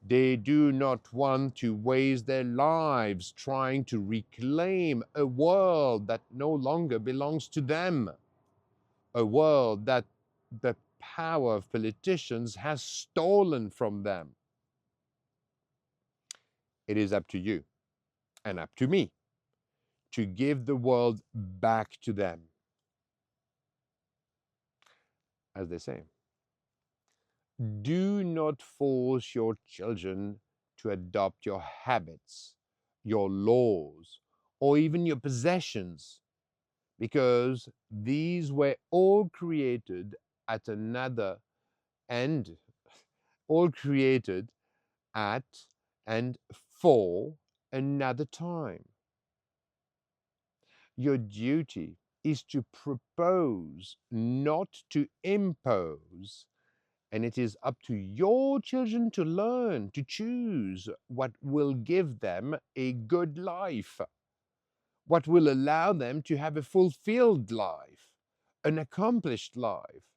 They do not want to waste their lives trying to reclaim a world that no longer belongs to them. a world that the power of politicians has stolen from them. It is up to you and up to me to give the world back to them. As they say, do not force your children to adopt your habits, your laws, or even your possessions, because these were all created at another and all created at and for another time. Your duty is to propose, not to impose. And it is up to your children to learn, to choose what will give them a good life, what will allow them to have a fulfilled life, an accomplished life.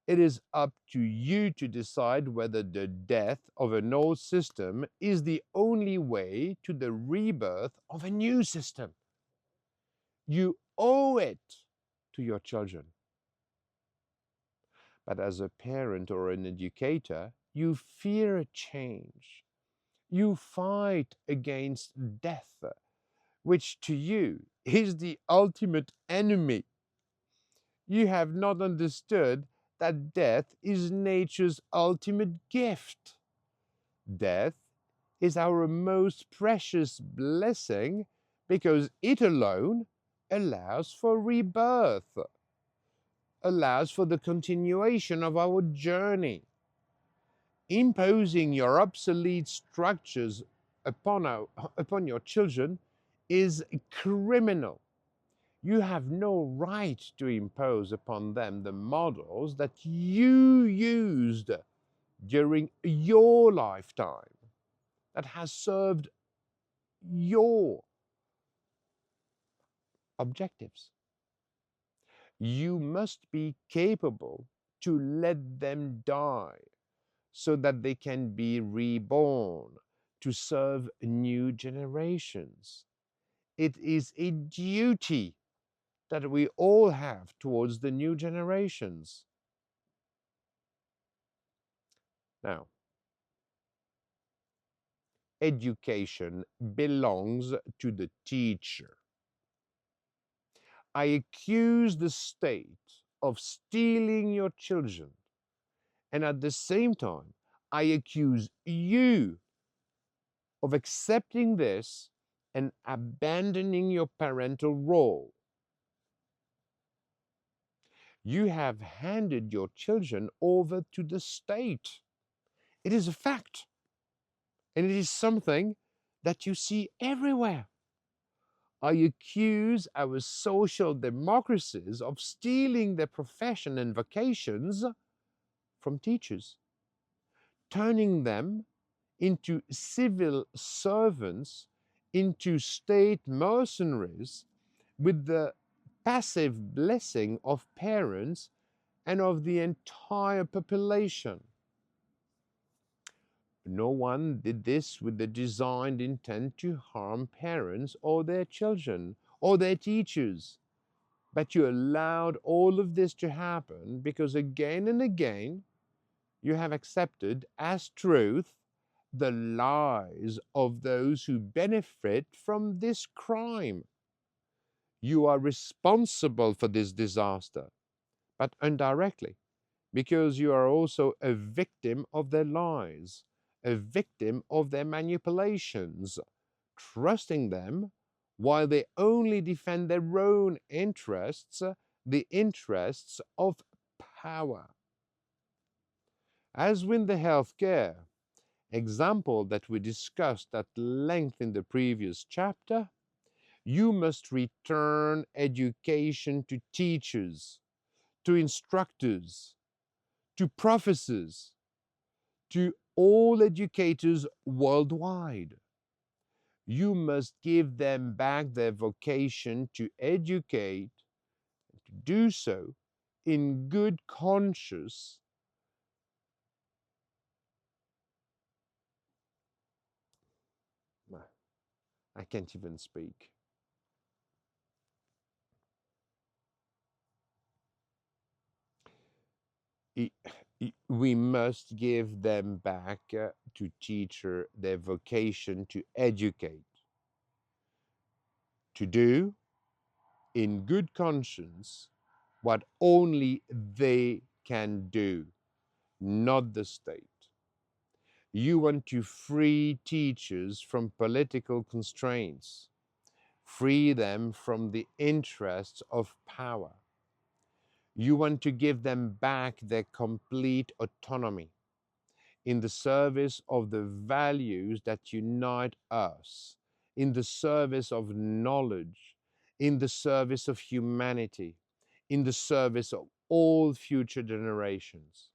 It is up to you to decide whether the death of an old system is the only way to the rebirth of a new system. You owe it to your children. But as a parent or an educator, you fear a change. You fight against death, which to you is the ultimate enemy. You have not understood that death is nature's ultimate gift. Death is our most precious blessing because it alone allows for rebirth, allows for the continuation of our journey. Imposing your obsolete structures upon your children is criminal. You have no right to impose upon them the models that you used during your lifetime, that has served your objectives. You must be capable to let them die so that they can be reborn to serve new generations. It is a duty that we all have towards the new generations. Now, education belongs to the teacher. I accuse the state of stealing your children, and at the same time, I accuse you of accepting this and abandoning your parental role. You have handed your children over to the state. It is a fact, and it is something that you see everywhere. I accuse our social democracies of stealing their profession and vocations from teachers, turning them into civil servants, into state mercenaries, with the passive blessing of parents and of the entire population. No one did this with the designed intent to harm parents or their children or their teachers. But you allowed all of this to happen because again and again you have accepted as truth the lies of those who benefit from this crime. You are responsible for this disaster, but indirectly, because you are also a victim of their lies, a victim of their manipulations, trusting them while they only defend their own interests, the interests of power. As with the healthcare example that we discussed at length in the previous chapter, you must return education to teachers, to instructors, to professors, to all educators worldwide. You must give them back their vocation to educate, and to do so in good conscience. I can't even speak. We must give them back to teacher their vocation to educate, to do in good conscience what only they can do, not the state. You want to free teachers from political constraints, free them from the interests of power. You want to give them back their complete autonomy in the service of the values that unite us, in the service of knowledge, in the service of humanity, in the service of all future generations.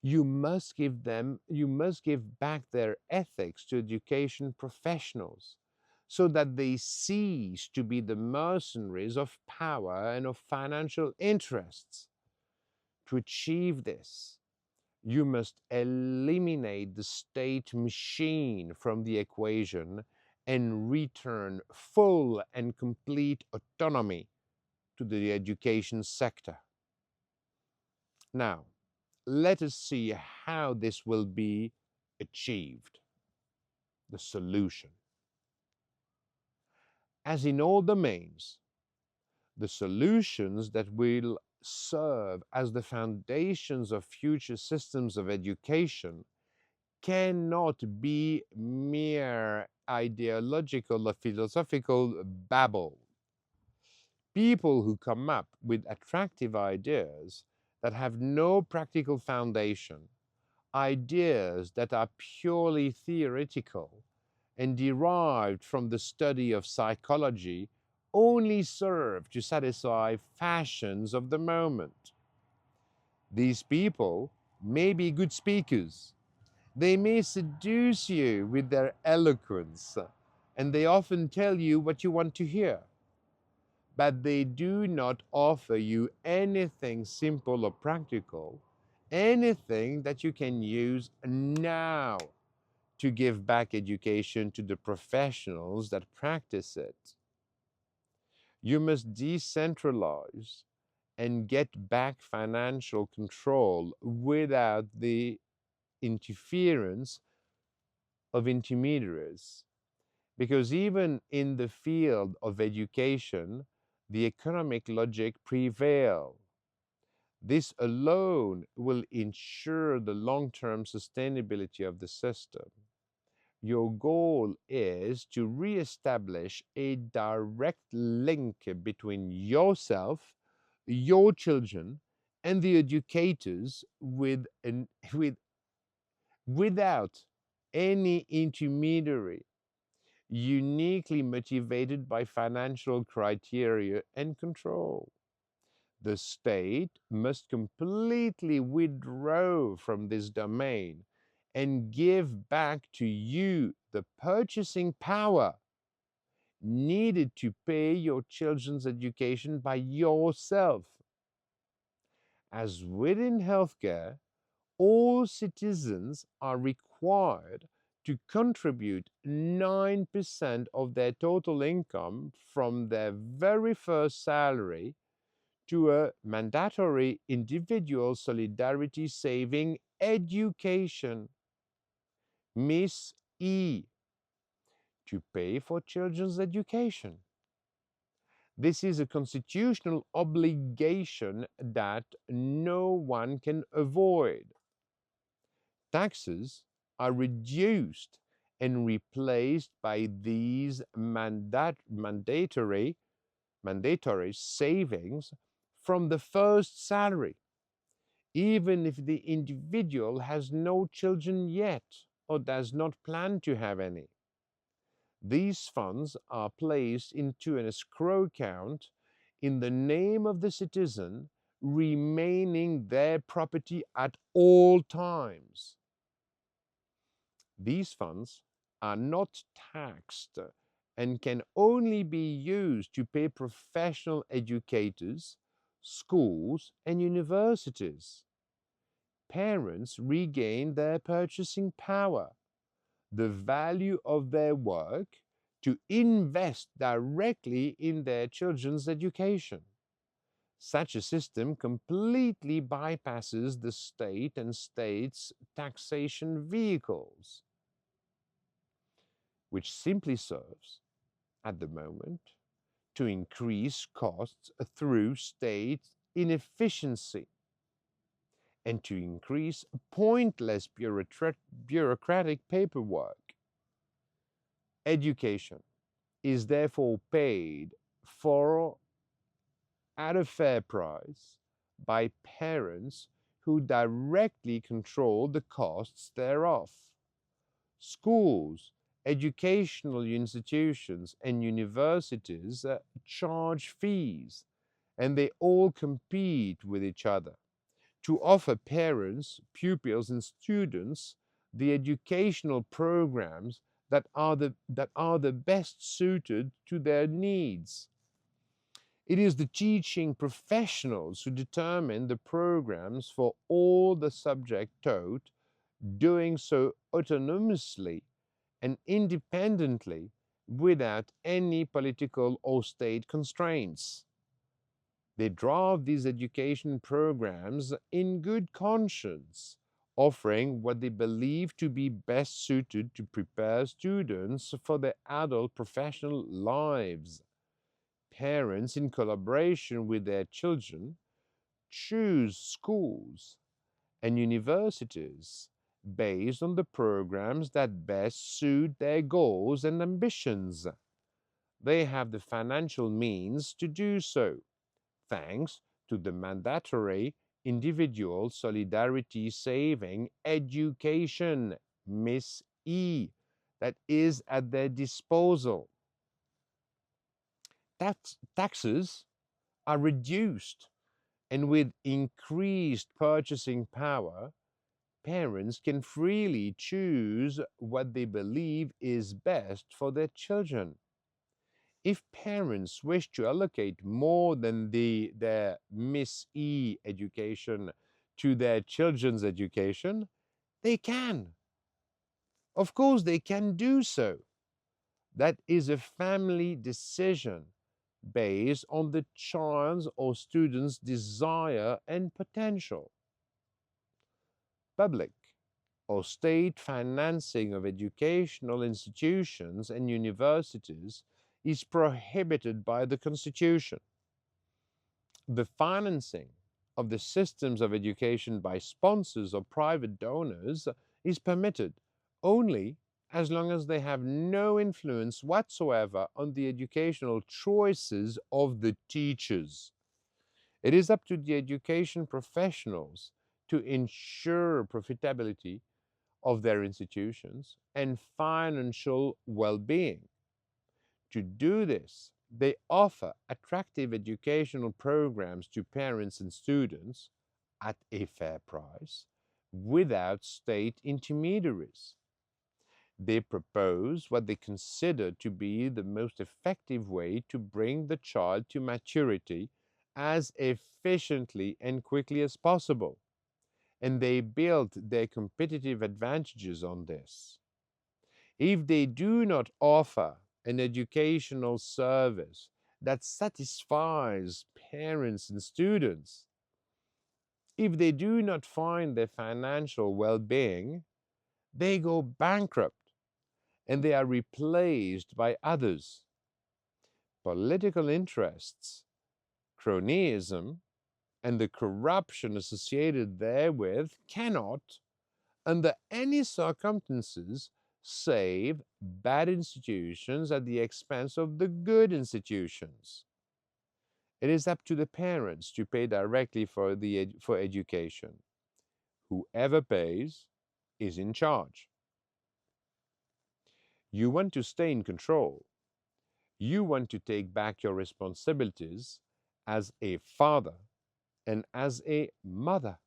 You must give back their ethics to education professionals so that they cease to be the mercenaries of power and of financial interests. To achieve this, you must eliminate the state machine from the equation and return full and complete autonomy to the education sector. Now, let us see how this will be achieved. The solution. As in all domains, the solutions that will serve as the foundations of future systems of education cannot be mere ideological or philosophical babble. People who come up with attractive ideas that have no practical foundation, ideas that are purely theoretical and derived from the study of psychology, only serve to satisfy fashions of the moment. These people may be good speakers. They may seduce you with their eloquence, and they often tell you what you want to hear. But they do not offer you anything simple or practical, anything that you can use now to give back education to the professionals that practice it. You must decentralize and get back financial control without the interference of intermediaries. Because even in the field of education, the economic logic prevails. This alone will ensure the long-term sustainability of the system. Your goal is to re-establish a direct link between yourself, your children, and the educators without any intermediary, uniquely motivated by financial criteria and control. The state must completely withdraw from this domain and give back to you the purchasing power needed to pay your children's education by yourself. As within healthcare, all citizens are required to contribute 9% of their total income from their very first salary to a mandatory individual solidarity saving education, MISSE, to pay for children's education. This is a constitutional obligation that no one can avoid. Taxes are reduced and replaced by these mandatory savings from the first salary, even if the individual has no children yet or does not plan to have any. These funds are placed into an escrow account in the name of the citizen, remaining their property at all times. These funds are not taxed and can only be used to pay professional educators, schools, and universities. Parents regain their purchasing power, the value of their work, to invest directly in their children's education. Such a system completely bypasses the state and state's taxation vehicles, which simply serves, at the moment, to increase costs through state inefficiency and to increase pointless bureaucratic paperwork. Education is therefore paid for at a fair price by parents who directly control the costs thereof. Schools, educational institutions, and universities charge fees, and they all compete with each other to offer parents, pupils, and students the educational programs that are the best suited to their needs. It is the teaching professionals who determine the programs for all the subject taught, doing so autonomously and independently without any political or state constraints. They draft these education programs in good conscience, offering what they believe to be best suited to prepare students for their adult professional lives. Parents, in collaboration with their children, choose schools and universities based on the programs that best suit their goals and ambitions. They have the financial means to do so, thanks to the mandatory individual solidarity saving education, MISSE, that is at their disposal. Taxes are reduced, and with increased purchasing power, parents can freely choose what they believe is best for their children. If parents wish to allocate more than their MISSE education to their children's education, they can. Of course, they can do so. That is a family decision based on the child's or student's desire and potential. Public or state financing of educational institutions and universities is prohibited by the Constitution. The financing of the systems of education by sponsors or private donors is permitted only as long as they have no influence whatsoever on the educational choices of the teachers. It is up to the education professionals to ensure profitability of their institutions and financial well being. To do this, they offer attractive educational programs to parents and students at a fair price without state intermediaries. They propose what they consider to be the most effective way to bring the child to maturity as efficiently and quickly as possible, and they build their competitive advantages on this. If they do not offer an educational service that satisfies parents and students, if they do not find their financial well being, they go bankrupt and they are replaced by others. Political interests, cronyism, and the corruption associated therewith cannot, under any circumstances, save bad institutions at the expense of the good institutions. It is up to the parents to pay directly for education. Whoever pays is in charge. You want to stay in control. You want to take back your responsibilities as a father and as a mother.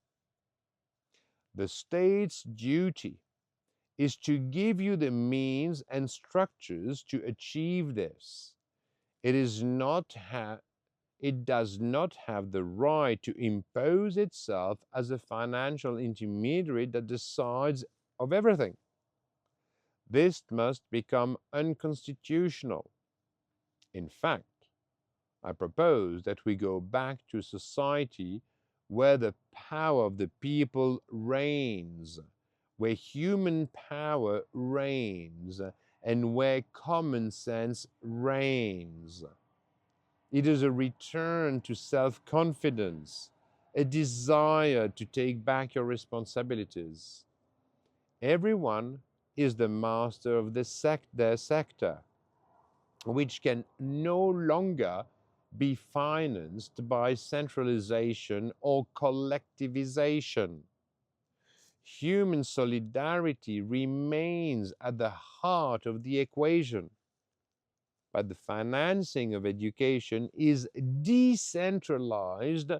The state's duty is to give you the means and structures to achieve this. It is not it does not have the right to impose itself as a financial intermediary that decides of everything. This must become unconstitutional. In fact, I propose that we go back to a society where the power of the people reigns, where human power reigns, and where common sense reigns. It is a return to self-confidence, a desire to take back your responsibilities. Everyone is the master of their sector, which can no longer be financed by centralization or collectivization. Human solidarity remains at the heart of the equation, but the financing of education is decentralized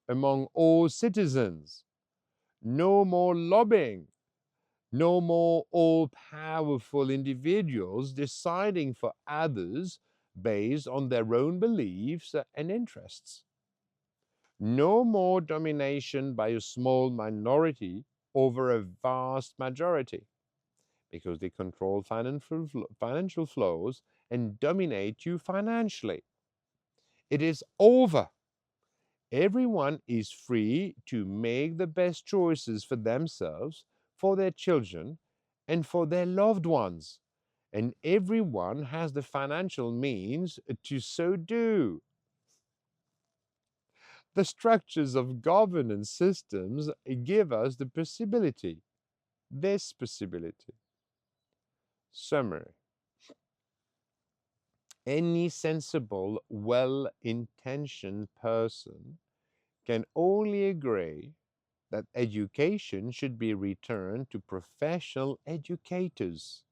among all citizens. No more lobbying, no more all-powerful individuals deciding for others based on their own beliefs and interests. No more domination by a small minority over a vast majority, because they control financial flows and dominate you financially. It is over. Everyone is free to make the best choices for themselves, for their children, and for their loved ones. And everyone has the financial means to so do. The structures of governance systems give us the possibility, this possibility. Summary. Any sensible, well-intentioned person can only agree that education should be returned to professional educators.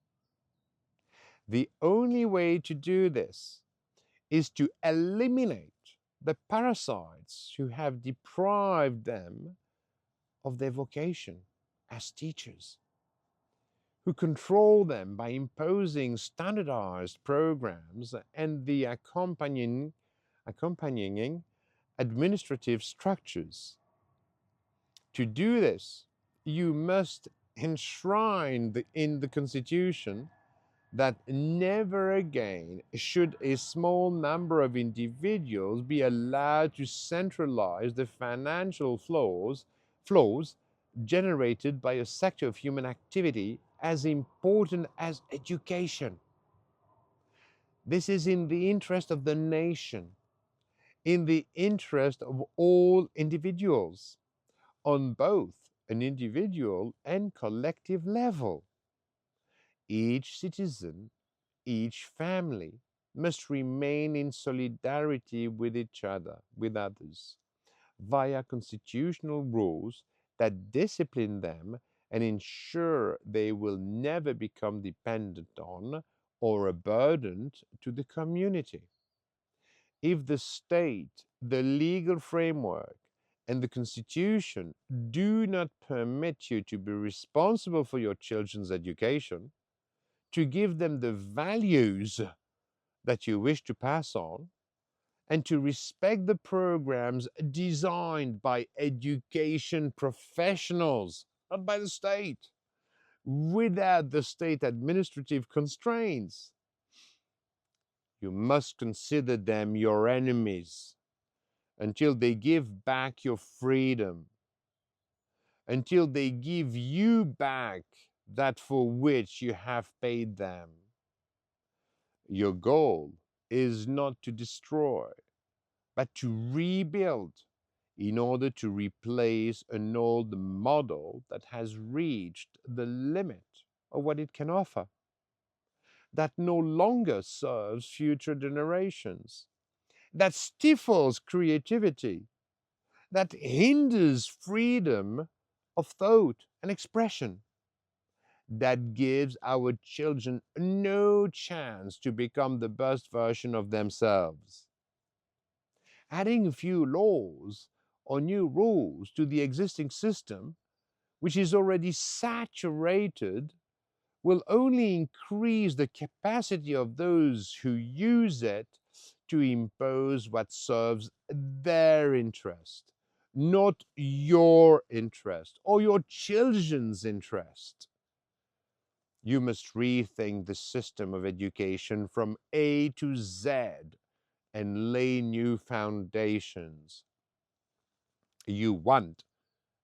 The only way to do this is to eliminate the parasites who have deprived them of their vocation as teachers, who control them by imposing standardized programs and the accompanying administrative structures. To do this, you must enshrine in the Constitution that never again should a small number of individuals be allowed to centralize the financial flows generated by a sector of human activity as important as education. This is in the interest of the nation, in the interest of all individuals, on both an individual and collective level. Each citizen, each family must remain in solidarity with each other, with others, via constitutional rules that discipline them and ensure they will never become dependent on or a burden to the community. If the state, the legal framework, and the Constitution do not permit you to be responsible for your children's education, to give them the values that you wish to pass on, and to respect the programs designed by education professionals, not by the state, without the state administrative constraints, you must consider them your enemies until they give back your freedom, until they give you back that for which you have paid them. Your goal is not to destroy, but to rebuild in order to replace an old model that has reached the limit of what it can offer, that no longer serves future generations, that stifles creativity, that hinders freedom of thought and expression, that gives our children no chance to become the best version of themselves. Adding a few laws or new rules to the existing system, which is already saturated, will only increase the capacity of those who use it to impose what serves their interest, not your interest or your children's interest. You must rethink the system of education from A to Z and lay new foundations. You want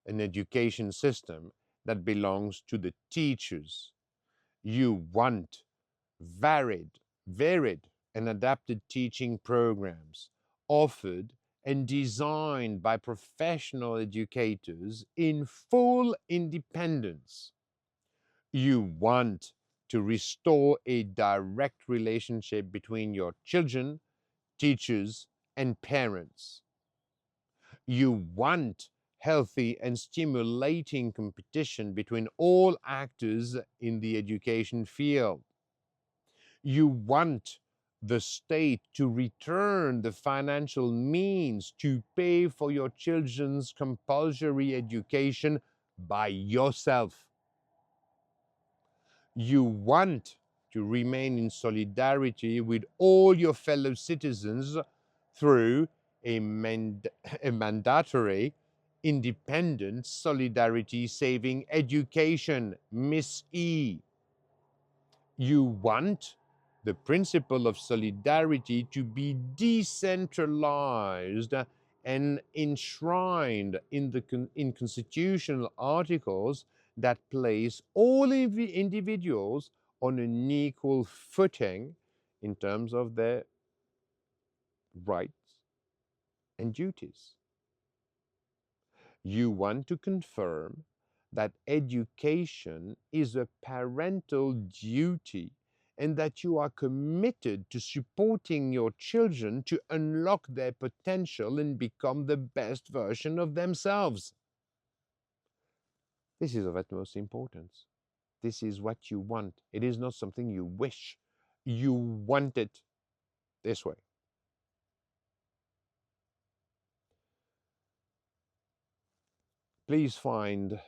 an education system that belongs to the teachers. You want varied and adapted teaching programs offered and designed by professional educators in full independence. You want to restore a direct relationship between your children, teachers, and parents. You want healthy and stimulating competition between all actors in the education field. You want the state to return the financial means to pay for your children's compulsory education by yourself. You want to remain in solidarity with all your fellow citizens through a mandatory, independent, solidarity saving education, MISSE. You want the principle of solidarity to be decentralised and enshrined in constitutional articles that place all individuals on an equal footing in terms of their rights and duties. You want to confirm that education is a parental duty and that you are committed to supporting your children to unlock their potential and become the best version of themselves. This is of utmost importance. This is what you want. It is not something you wish. You want it this way. Please find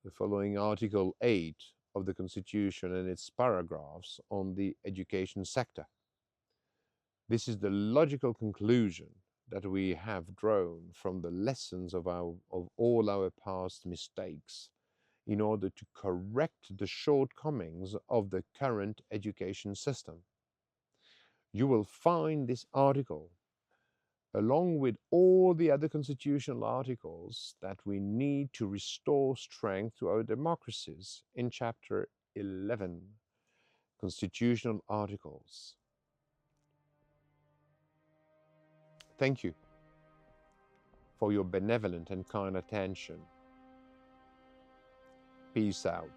the following Article 8 of the Constitution and its paragraphs on the education sector. This is the logical conclusion that we have drawn from the lessons of all our past mistakes in order to correct the shortcomings of the current education system. You will find this article along with all the other constitutional articles that we need to restore strength to our democracies in Chapter 11, Constitutional Articles. Thank you for your benevolent and kind attention. Peace out.